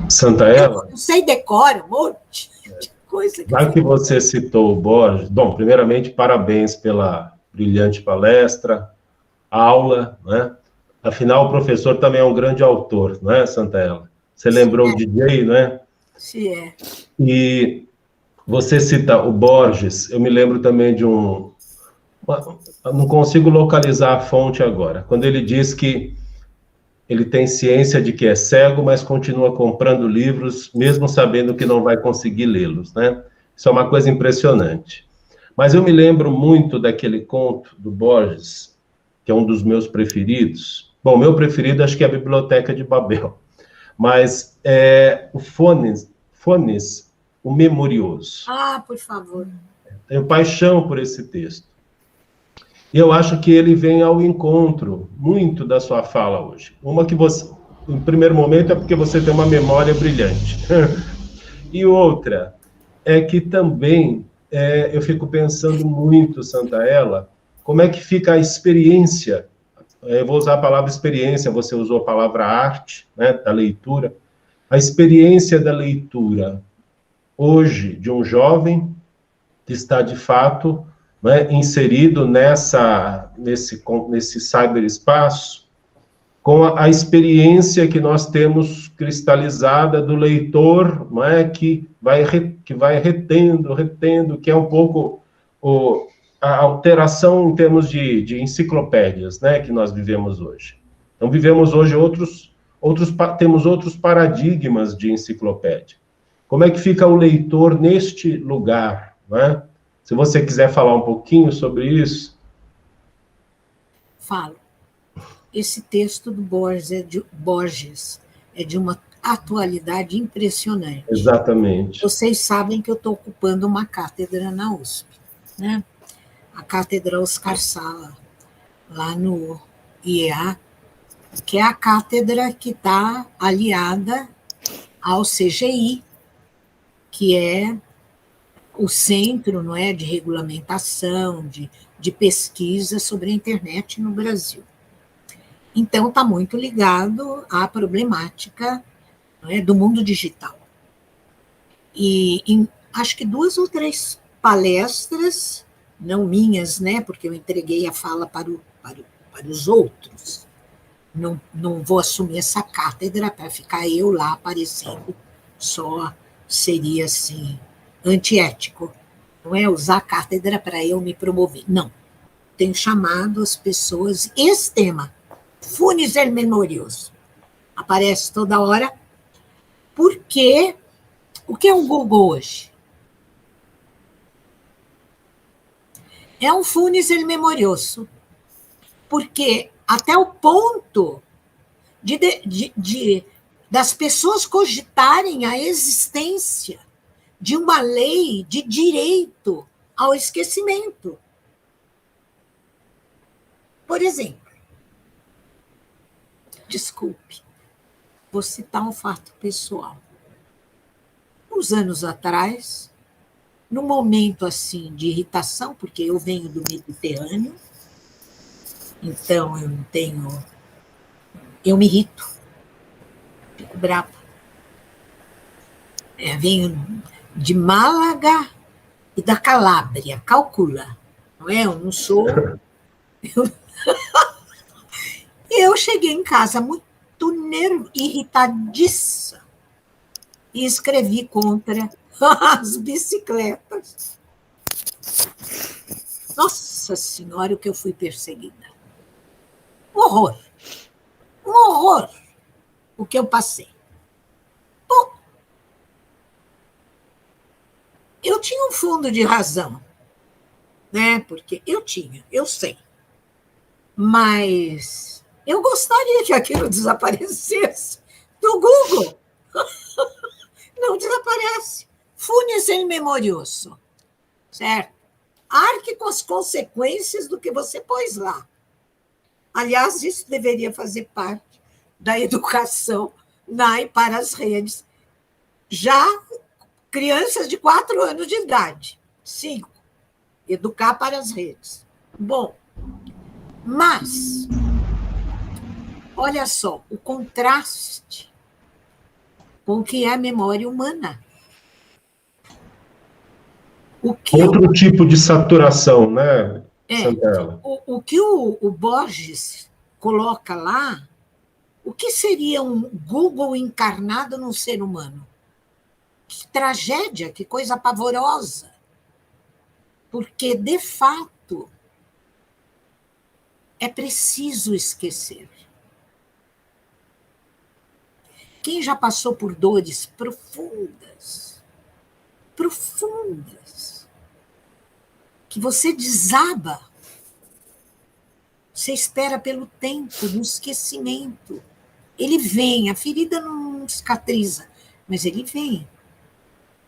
Santaella? Eu sei decora um monte de coisa. Já que você citou o Borges, bom, primeiramente, parabéns pela brilhante palestra, aula, né? Afinal, o professor também é um grande autor, não é, Santaella? Você lembrou o DJ, não é? Sim, é. E você cita o Borges, eu me lembro também de não consigo localizar a fonte agora, quando ele diz que ele tem ciência de que é cego, mas continua comprando livros, mesmo sabendo que não vai conseguir lê-los, né? Isso é uma coisa impressionante. Mas eu me lembro muito daquele conto do Borges, que é um dos meus preferidos. Bom, meu preferido acho que é a Biblioteca de Babel, mas é o Fones, o Memorioso. Ah, por favor. Tenho paixão por esse texto. E eu acho que ele vem ao encontro muito da sua fala hoje. Uma que você, em primeiro momento, é porque você tem uma memória brilhante. E outra é que também eu fico pensando muito, Santaella, como é que fica a experiência. Eu vou usar a palavra experiência, você usou a palavra arte, né, da leitura. A experiência da leitura hoje de um jovem que está, de fato, né, inserido nesse cyberespaço, com a experiência que nós temos cristalizada do leitor, não é, que vai retendo, que é um pouco a alteração em termos de enciclopédias, né, que nós vivemos hoje. Então, vivemos hoje temos outros paradigmas de enciclopédia. Como é que fica o leitor neste lugar, né? Se você quiser falar um pouquinho sobre isso. Falo. Esse texto do Borges é de uma atualidade impressionante. Exatamente. Vocês sabem que eu estou ocupando uma cátedra na USP, né? A Cátedra Oscar Sala, lá no IEA, que é a cátedra que está aliada ao CGI, que é o centro, não é, de regulamentação, de pesquisa sobre a internet no Brasil. Então, está muito ligado à problemática, não é, do mundo digital. E acho que 2 ou 3 palestras, não minhas, né, porque eu entreguei a fala para os outros, não vou assumir essa cátedra para ficar eu lá aparecendo, só seria assim, antiético. Não é usar a cátedra para eu me promover. Não. Tenho chamado as pessoas. Esse tema, Funes el Memorioso, aparece toda hora, porque o que é o Google hoje? É um Funes el Memorioso, porque até o ponto das pessoas cogitarem a existência de uma lei de direito ao esquecimento. Por exemplo, desculpe, vou citar um fato pessoal. Uns anos atrás, num momento assim de irritação, porque eu venho do Mediterrâneo, então eu me irrito, fico brava. Venho de Málaga e da Calábria, calcula, não é? Eu não sou... Eu cheguei em casa muito irritadiça e escrevi contra as bicicletas. Nossa Senhora, o que eu fui perseguida. Um horror. Um horror o que eu passei. Bom, eu tinha um fundo de razão, né? Porque eu sei. Mas eu gostaria que aquilo desaparecesse do Google. Não desaparece. Funes el Memorioso. Certo? Arque com as consequências do que você pôs lá. Aliás, isso deveria fazer parte da educação e para as redes. Já crianças de 4 anos de idade. 5. Educar para as redes. Bom, mas, olha só, o contraste com o que é a memória humana. Outro tipo de saturação, né, Santaella? O que o Borges coloca lá, o que seria um Google encarnado num ser humano? Que tragédia, que coisa pavorosa. Porque, de fato, é preciso esquecer. Quem já passou por dores profundas, que você desaba. Você espera pelo tempo, no esquecimento. Ele vem, a ferida não cicatriza, mas ele vem.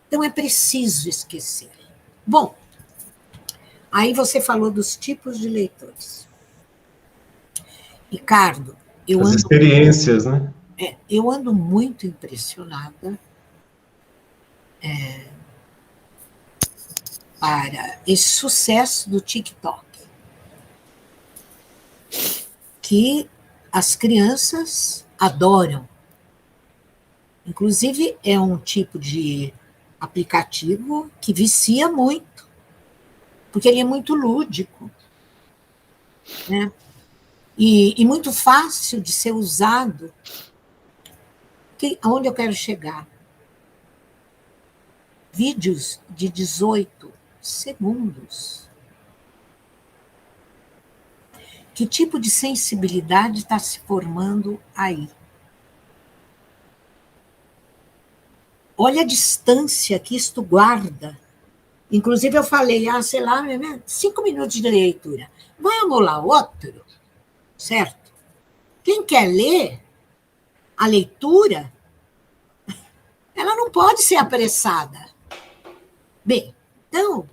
Então é preciso esquecer. Bom, aí você falou dos tipos de leitores. Ricardo, As experiências, né? Eu ando muito impressionada para esse sucesso do TikTok, que as crianças adoram. Inclusive, é um tipo de aplicativo que vicia muito, porque ele é muito lúdico, né? E muito fácil de ser usado. Aonde eu quero chegar? Vídeos de 18 segundos. Que tipo de sensibilidade está se formando aí? Olha a distância que isto guarda. Inclusive, eu falei, sei lá, 5 minutos de leitura. Vamos lá, outro, certo? Quem quer ler, a leitura, ela não pode ser apressada. Bem, então,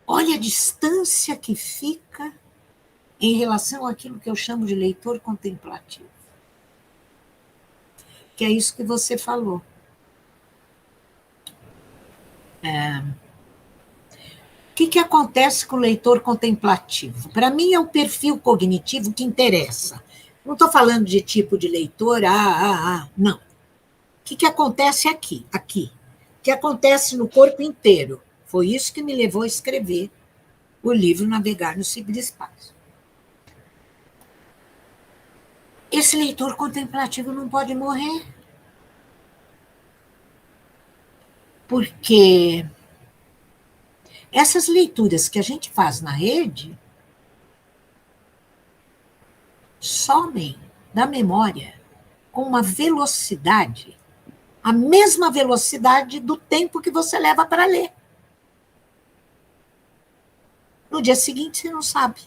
olha a distância que fica em relação àquilo que eu chamo de leitor contemplativo. Que é isso que você falou. O que acontece com o leitor contemplativo? Para mim, é o perfil cognitivo que interessa. Não estou falando de tipo de leitor, não. O que acontece aqui? O que acontece no corpo inteiro? Foi isso que me levou a escrever o livro Navegar no Ciberespaço. Esse leitor contemplativo não pode morrer. Porque essas leituras que a gente faz na rede somem da memória com uma velocidade, a mesma velocidade do tempo que você leva para ler. No dia seguinte, você não sabe.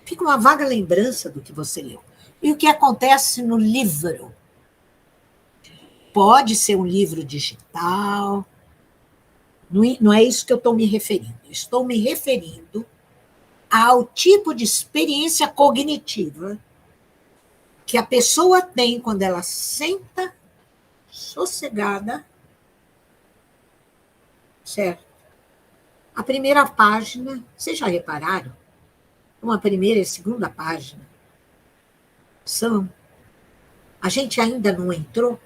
Fica uma vaga lembrança do que você leu. E o que acontece no livro? Pode ser um livro digital. Não é isso que eu estou me referindo. Estou me referindo ao tipo de experiência cognitiva que a pessoa tem quando ela senta sossegada, certo? A primeira página, vocês já repararam? Uma primeira e segunda página a gente ainda não entrou,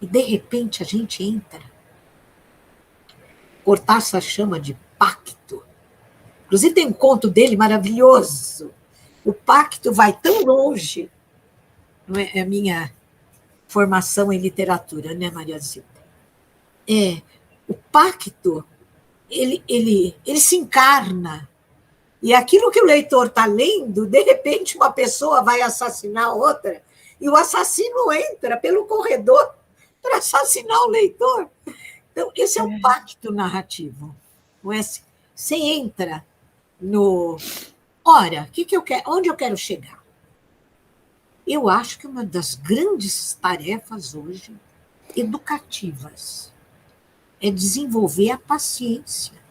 e de repente a gente entra. Cortázar chama de pacto. Inclusive tem um conto dele maravilhoso. O pacto vai tão longe. Não é a minha formação em literatura, né, Maria Zilda? O pacto, ele se encarna. E aquilo que o leitor está lendo, de repente uma pessoa vai assassinar outra, e o assassino entra pelo corredor para assassinar o leitor. Então, esse é o pacto narrativo. Não é? Você entra no... Ora, que eu quero, onde eu quero chegar? Eu acho que uma das grandes tarefas hoje, educativas, é desenvolver a paciência,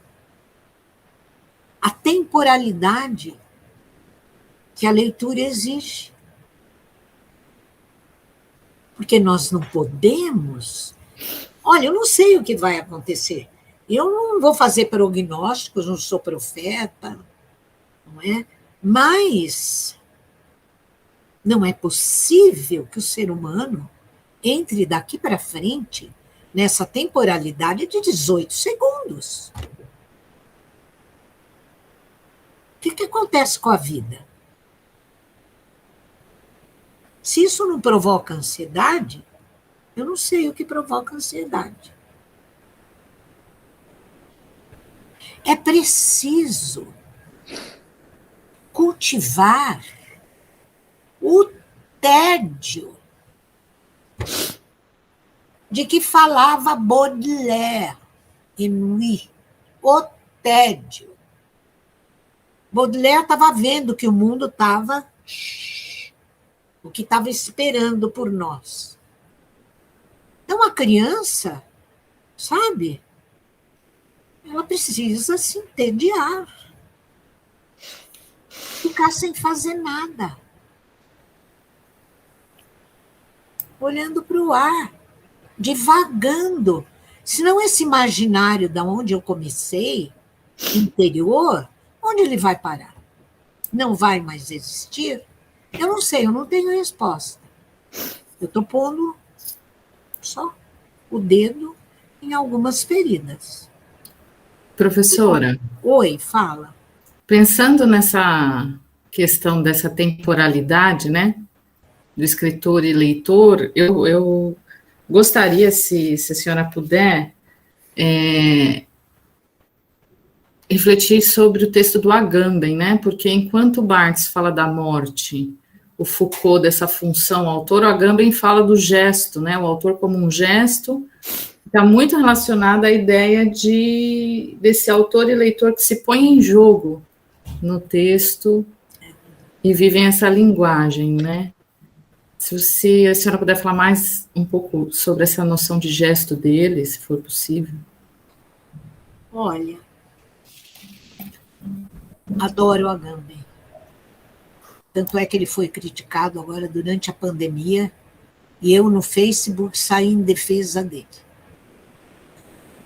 a temporalidade que a leitura exige. Porque nós não podemos... Olha, eu não sei o que vai acontecer. Eu não vou fazer prognósticos, não sou profeta, não é? Mas não é possível que o ser humano entre daqui para frente nessa temporalidade de 18 segundos. O que acontece com a vida? Se isso não provoca ansiedade, eu não sei o que provoca ansiedade. É preciso cultivar o tédio de que falava Baudelaire. ennui, o tédio. Baudelaire estava vendo que o mundo estava, o que estava esperando por nós. Então, a criança, sabe, ela precisa se entediar, ficar sem fazer nada, olhando para o ar, divagando. Senão esse imaginário da onde eu comecei, interior, onde ele vai parar? Não vai mais existir? Eu não sei, eu não tenho resposta. Eu estou pondo só o dedo em algumas feridas. Professora. Oi, fala. Pensando nessa questão dessa temporalidade, né, do escritor e leitor, eu gostaria, se a senhora puder, refletir sobre o texto do Agamben, né, porque enquanto Barthes fala da morte, o Foucault dessa função autor, o Agamben fala do gesto, né, o autor como um gesto, está muito relacionado à ideia desse autor e leitor que se põe em jogo no texto e vivem essa linguagem, né? Se a senhora puder falar mais um pouco sobre essa noção de gesto dele, se for possível. Olha, adoro o Agamben. Tanto é que ele foi criticado agora durante a pandemia, e eu no Facebook saí em defesa dele.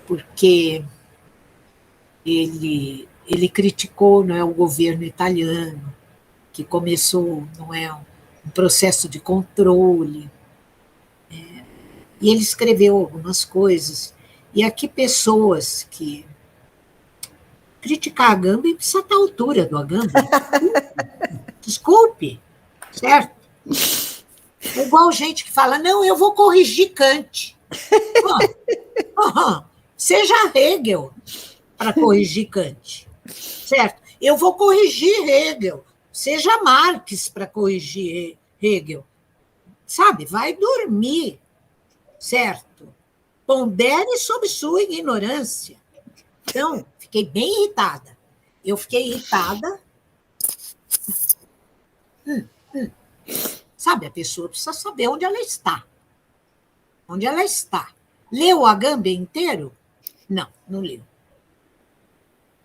Porque ele criticou, não é, o governo italiano, que começou, não é, um processo de controle. E ele escreveu algumas coisas. E aqui pessoas que criticar Agamben precisa estar à altura do Agamben. Desculpe, certo? É igual gente que fala, não, eu vou corrigir Kant. Seja Hegel para corrigir Kant, certo? Eu vou corrigir Hegel. Seja Marx para corrigir Hegel. Sabe, vai dormir, certo? Pondere sobre sua ignorância. Então, fiquei bem irritada. Eu fiquei irritada. Sabe, a pessoa precisa saber onde ela está. Onde ela está. Leu o Agamben inteiro? Não, não leu.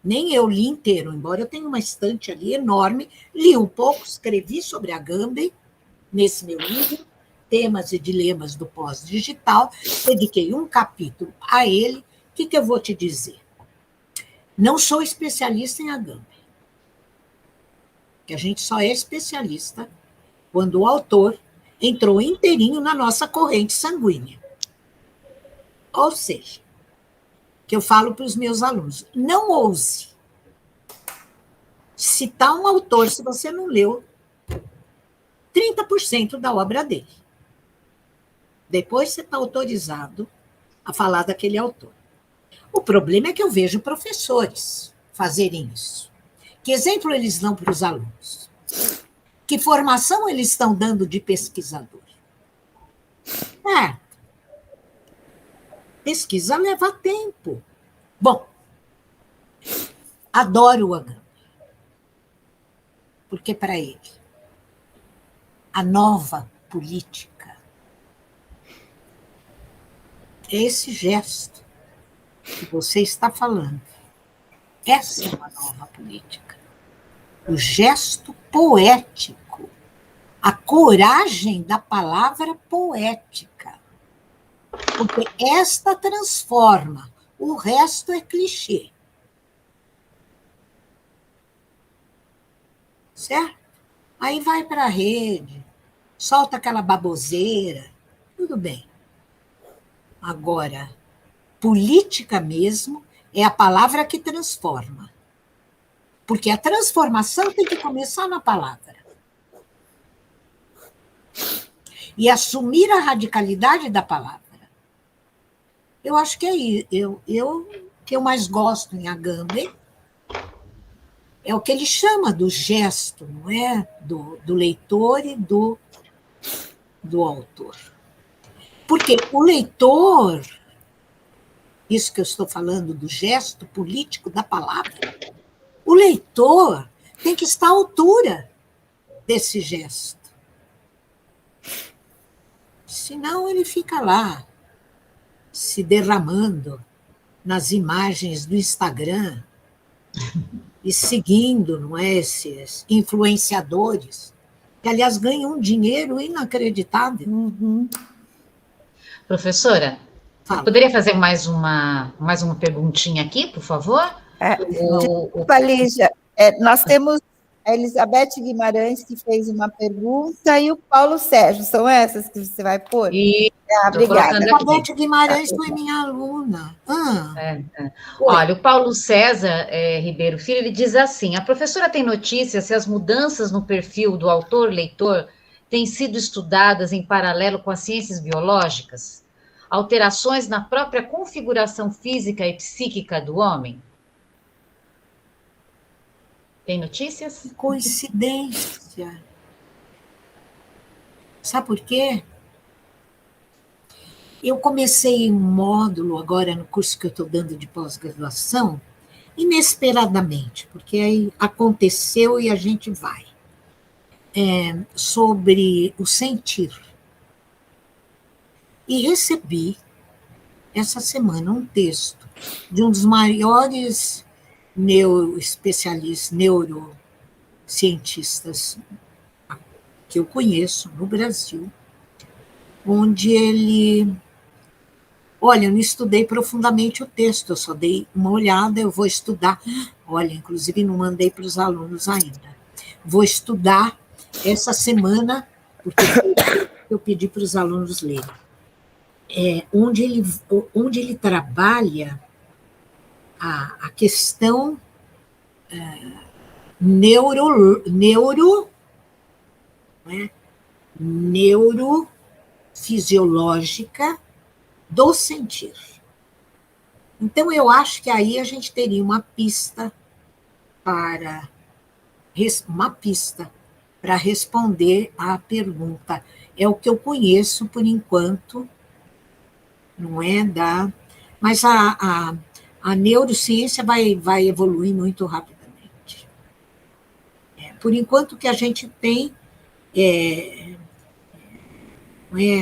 Nem eu li inteiro, embora eu tenha uma estante ali enorme. Li um pouco, escrevi sobre Agamben nesse meu livro, Temas e Dilemas do Pós-Digital. Dediquei um capítulo a ele. O que eu vou te dizer? Não sou especialista em Agamben. Que a gente só é especialista quando o autor entrou inteirinho na nossa corrente sanguínea. Ou seja, que eu falo para os meus alunos, não ouse citar um autor se você não leu 30% da obra dele. Depois você está autorizado a falar daquele autor. O problema é que eu vejo professores fazerem isso. Que exemplo eles dão para os alunos? Que formação eles estão dando de pesquisador? Pesquisa leva tempo. Bom, adoro o Agamben. Porque, para ele, a nova política é esse gesto que você está falando. Essa é uma nova política. O gesto poético. A coragem da palavra poética. Porque esta transforma, o resto é clichê. Certo? Aí vai para a rede, solta aquela baboseira, tudo bem. Agora, política mesmo é a palavra que transforma. Porque a transformação tem que começar na palavra. E assumir a radicalidade da palavra. Eu acho que é isso. Que eu mais gosto em Agamben é o que ele chama do gesto, não é? Do leitor e do autor. Porque o leitor, isso que eu estou falando do gesto político da palavra, o leitor tem que estar à altura desse gesto. Senão ele fica lá, se derramando nas imagens do Instagram e seguindo, não é, esses influenciadores, que, aliás, ganham um dinheiro inacreditável. Professora, Fala. poderia fazer mais uma perguntinha aqui, por favor? Desculpa, Lígia, nós temos a Elizabeth Guimarães, que fez uma pergunta, e o Paulo Sérgio. São essas que você vai pôr? Obrigada. Elizabeth Guimarães foi minha aluna. Olha, o Paulo César Ribeiro Filho, ele diz assim: a professora tem notícia se as mudanças no perfil do autor-leitor têm sido estudadas em paralelo com as ciências biológicas? Alterações na própria configuração física e psíquica do homem? Tem notícias? Que coincidência. Sabe por quê? Eu comecei um módulo agora no curso que eu estou dando de pós-graduação, inesperadamente, porque aí aconteceu e a gente vai, sobre o sentir. E recebi, essa semana, um texto de um dos maiores neurocientistas que eu conheço no Brasil, onde ele... Olha, eu não estudei profundamente o texto, eu só dei uma olhada, eu vou estudar. Olha, inclusive não mandei para os alunos ainda. Vou estudar essa semana, porque eu pedi para os alunos lerem. Onde ele trabalha a questão neurofisiológica do sentir. Então, eu acho que aí a gente teria uma pista para responder à pergunta. É o que eu conheço, por enquanto, não é da... Mas a neurociência vai evoluir muito rapidamente. Por enquanto, o que a gente tem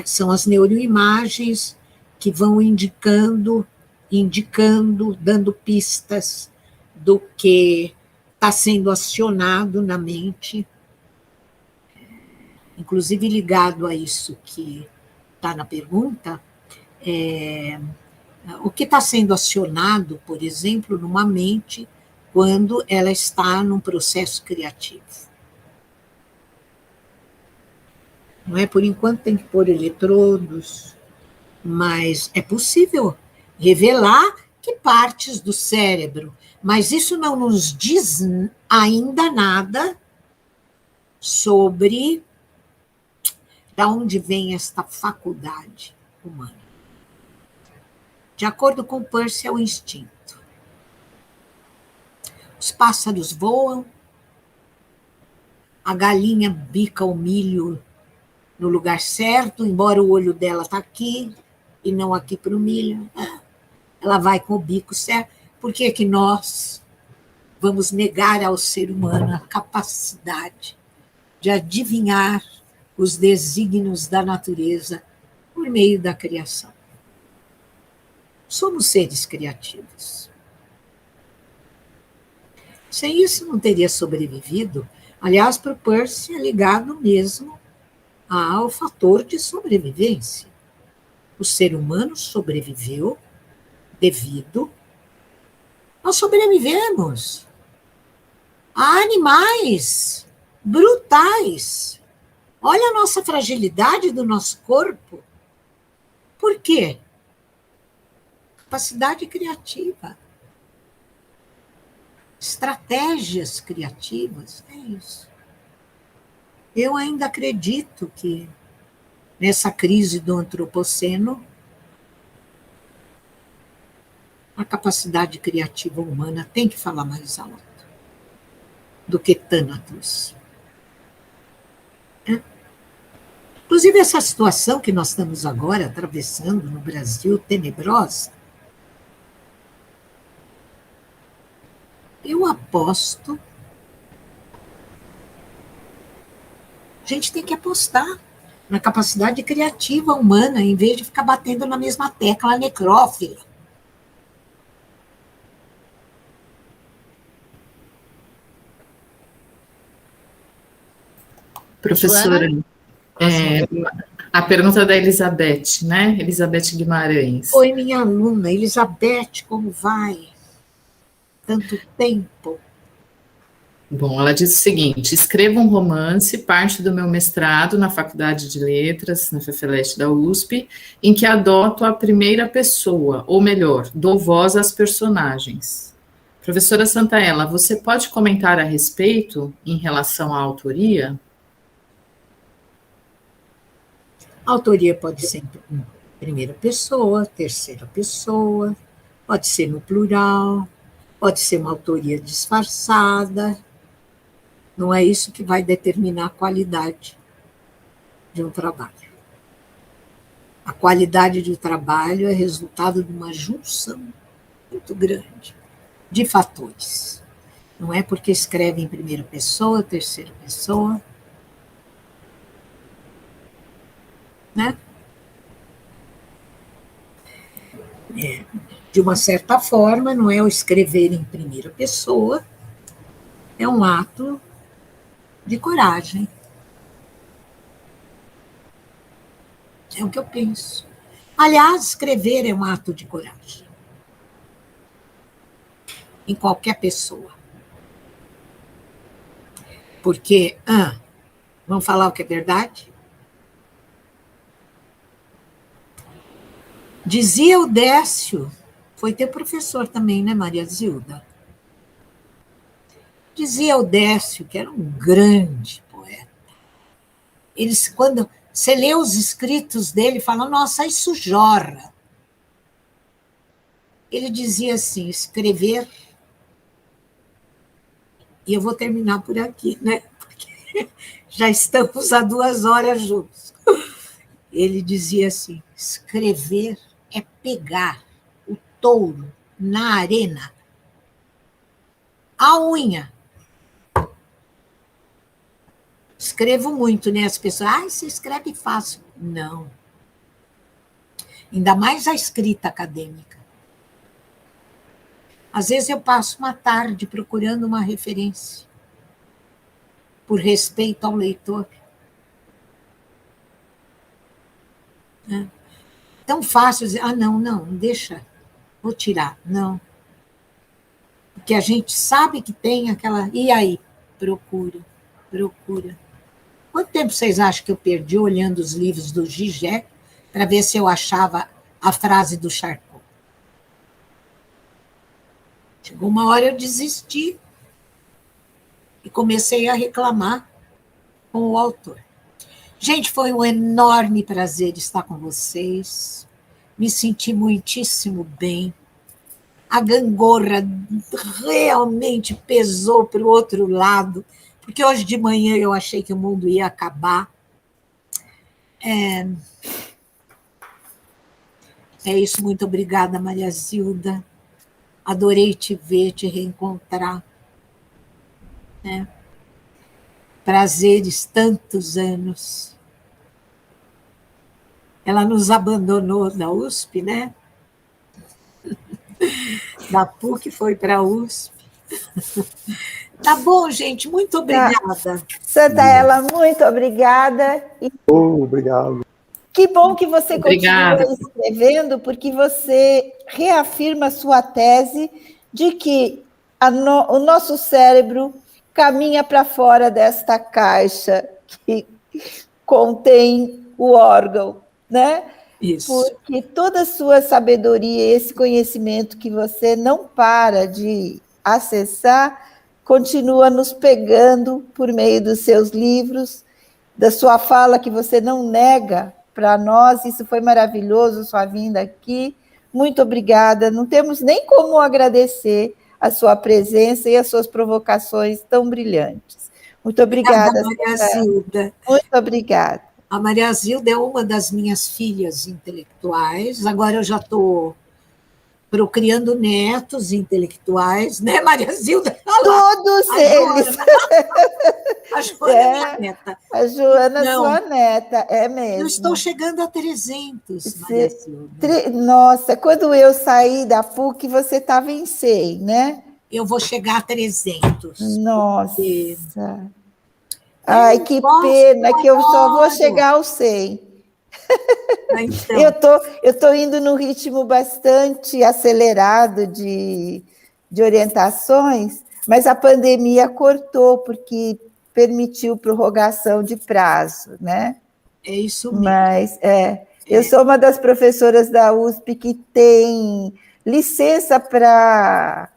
são as neuroimagens que vão indicando, dando pistas do que está sendo acionado na mente, inclusive ligado a isso que está na pergunta, o que está sendo acionado, por exemplo, numa mente quando ela está num processo criativo. Não é? Por enquanto tem que pôr eletrodos, mas é possível revelar que partes do cérebro, mas isso não nos diz ainda nada sobre de onde vem esta faculdade humana. De acordo com Peirce, é o instinto. Os pássaros voam, a galinha bica o milho no lugar certo, embora o olho dela está aqui e não aqui para o milho. Ela vai com o bico certo. Por que que nós vamos negar ao ser humano a capacidade de adivinhar os desígnios da natureza por meio da criação? Somos seres criativos. Sem isso, não teria sobrevivido. Aliás, para o Peirce é ligado mesmo ao fator de sobrevivência. O ser humano sobreviveu devido... Nós sobrevivemos a animais brutais. Olha a nossa fragilidade do nosso corpo. Por quê? Capacidade criativa. Estratégias criativas, é isso. Eu ainda acredito que nessa crise do antropoceno, a capacidade criativa humana tem que falar mais alto do que Thanatos. Inclusive, essa situação que nós estamos agora atravessando no Brasil, tenebrosa, Eu aposto. A gente tem que apostar na capacidade criativa humana, em vez de ficar batendo na mesma tecla necrófila. Professora, a pergunta da Elizabeth, né? Elizabeth Guimarães. Oi, minha aluna, Elizabeth, como vai? Tanto tempo. Bom, ela diz o seguinte: escrevo um romance, parte do meu mestrado na Faculdade de Letras, na FEFELESH da USP, em que adoto a primeira pessoa, ou melhor, dou voz às personagens. Professora Santaella, você pode comentar a respeito em relação à autoria? A autoria pode ser em primeira pessoa, terceira pessoa, pode ser no plural, pode ser uma autoria disfarçada. Não é isso que vai determinar a qualidade de um trabalho. A qualidade de um trabalho é resultado de uma junção muito grande de fatores. Não é porque escreve em primeira pessoa, terceira pessoa, né? De uma certa forma, não é o escrever em primeira pessoa, é um ato de coragem. É o que eu penso. Aliás, escrever é um ato de coragem. Em qualquer pessoa. Porque, vamos falar o que é verdade? Dizia o Décio, foi teu professor também, né, Maria Zilda? Dizia o Décio, que era um grande poeta. Quando você lê os escritos dele, fala, nossa, isso jorra. Ele dizia assim, escrever, e eu vou terminar por aqui, né? Porque já estamos há 2 horas juntos. Ele dizia assim, escrever é pegar o touro na arena, a unha. Escrevo muito, né? As pessoas, você escreve fácil. Não. Ainda mais a escrita acadêmica. Às vezes eu passo uma tarde procurando uma referência, por respeito ao leitor. É tão fácil dizer, não, deixa, vou tirar. Não. Porque a gente sabe que tem aquela... E aí? Procura. Quanto tempo vocês acham que eu perdi olhando os livros do Zizek para ver se eu achava a frase do Charcot? Chegou uma hora eu desisti e comecei a reclamar com o autor. Gente, foi um enorme prazer estar com vocês. Me senti muitíssimo bem. A gangorra realmente pesou para o outro lado, porque hoje de manhã eu achei que o mundo ia acabar. É isso, muito obrigada, Maria Zilda. Adorei te ver, te reencontrar. Né? Prazeres, tantos anos. Ela nos abandonou da USP, né? Da PUC foi para a USP. Tá bom, gente, muito obrigada. Santaella, muito obrigada. Obrigado. Que bom que você continua escrevendo, porque você reafirma a sua tese de que o nosso cérebro caminha para fora desta caixa que contém o órgão, né? Isso. Porque toda a sua sabedoria, esse conhecimento que você não para de acessar, continua nos pegando por meio dos seus livros, da sua fala que você não nega para nós. Isso foi maravilhoso, sua vinda aqui. Muito obrigada. Não temos nem como agradecer a sua presença e as suas provocações tão brilhantes. Muito obrigada, Maria Zilda. Muito obrigada. A Maria Zilda é uma das minhas filhas intelectuais. Agora eu já estou procriando netos intelectuais, né, Maria Zilda? Todos eles. A Joana é minha neta. A Joana, Não, sua neta, é mesmo. Eu estou chegando a 300, Maria Zilda. Nossa, quando eu saí da PUC, você estava em 100, né? Eu vou chegar a 300. Nossa! Porque... Ai, que pena que eu só vou chegar aos 100. Então. Eu tô indo num ritmo bastante acelerado de orientações, mas a pandemia cortou, porque permitiu prorrogação de prazo, né? É isso mesmo. Mas, eu sou uma das professoras da USP que tem licença para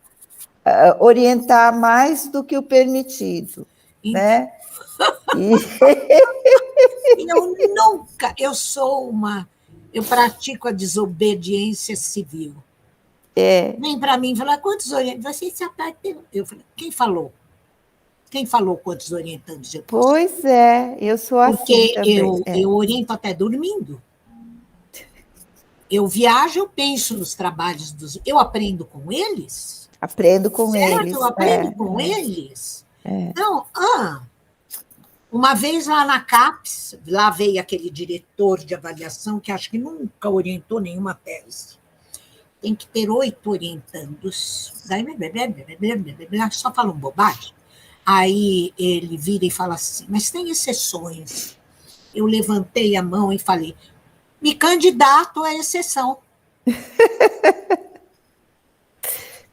orientar mais do que o permitido, né? Eu pratico a desobediência civil. Vem para mim e fala, quantos orientandos? Eu falei, quem falou? Quem falou quantos orientandos eu posso? Pois é, eu sou assim Porque também. eu oriento até dormindo. Eu viajo, eu penso nos trabalhos dos... Eu aprendo com eles. Aprendo com eles. Eu aprendo com eles. Então, uma vez lá na CAPES, lá veio aquele diretor de avaliação que acho que nunca orientou nenhuma tese. Tem que ter 8 orientandos. Daí, só falam bobagem. Aí ele vira e fala assim, mas tem exceções. Eu levantei a mão e falei, me candidato à exceção.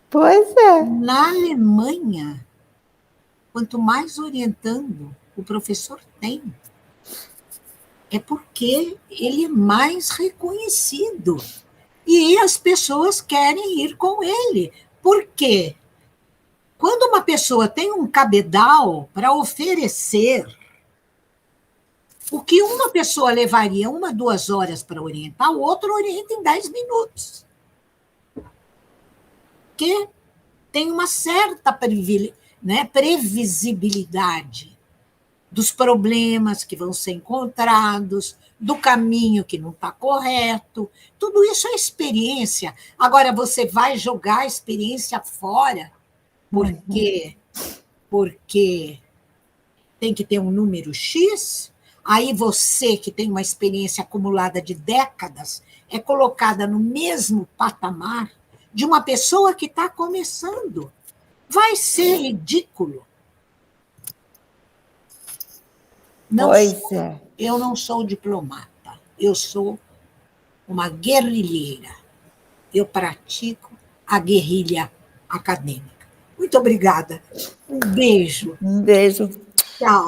Pois é. Na Alemanha, quanto mais orientando o professor tem, é porque ele é mais reconhecido. E as pessoas querem ir com ele. Por quê? Quando uma pessoa tem um cabedal para oferecer, o que uma pessoa levaria 1, 2 horas para orientar, o outro orienta em 10 minutos. Porque tem uma certa previsibilidade dos problemas que vão ser encontrados, do caminho que não está correto. Tudo isso é experiência. Agora, você vai jogar a experiência fora porque tem que ter um número X, aí você, que tem uma experiência acumulada de décadas, é colocada no mesmo patamar de uma pessoa que está começando. Vai ser ridículo. Eu não sou diplomata, eu sou uma guerrilheira. Eu pratico a guerrilha acadêmica. Muito obrigada. Um beijo. Um beijo. Tchau.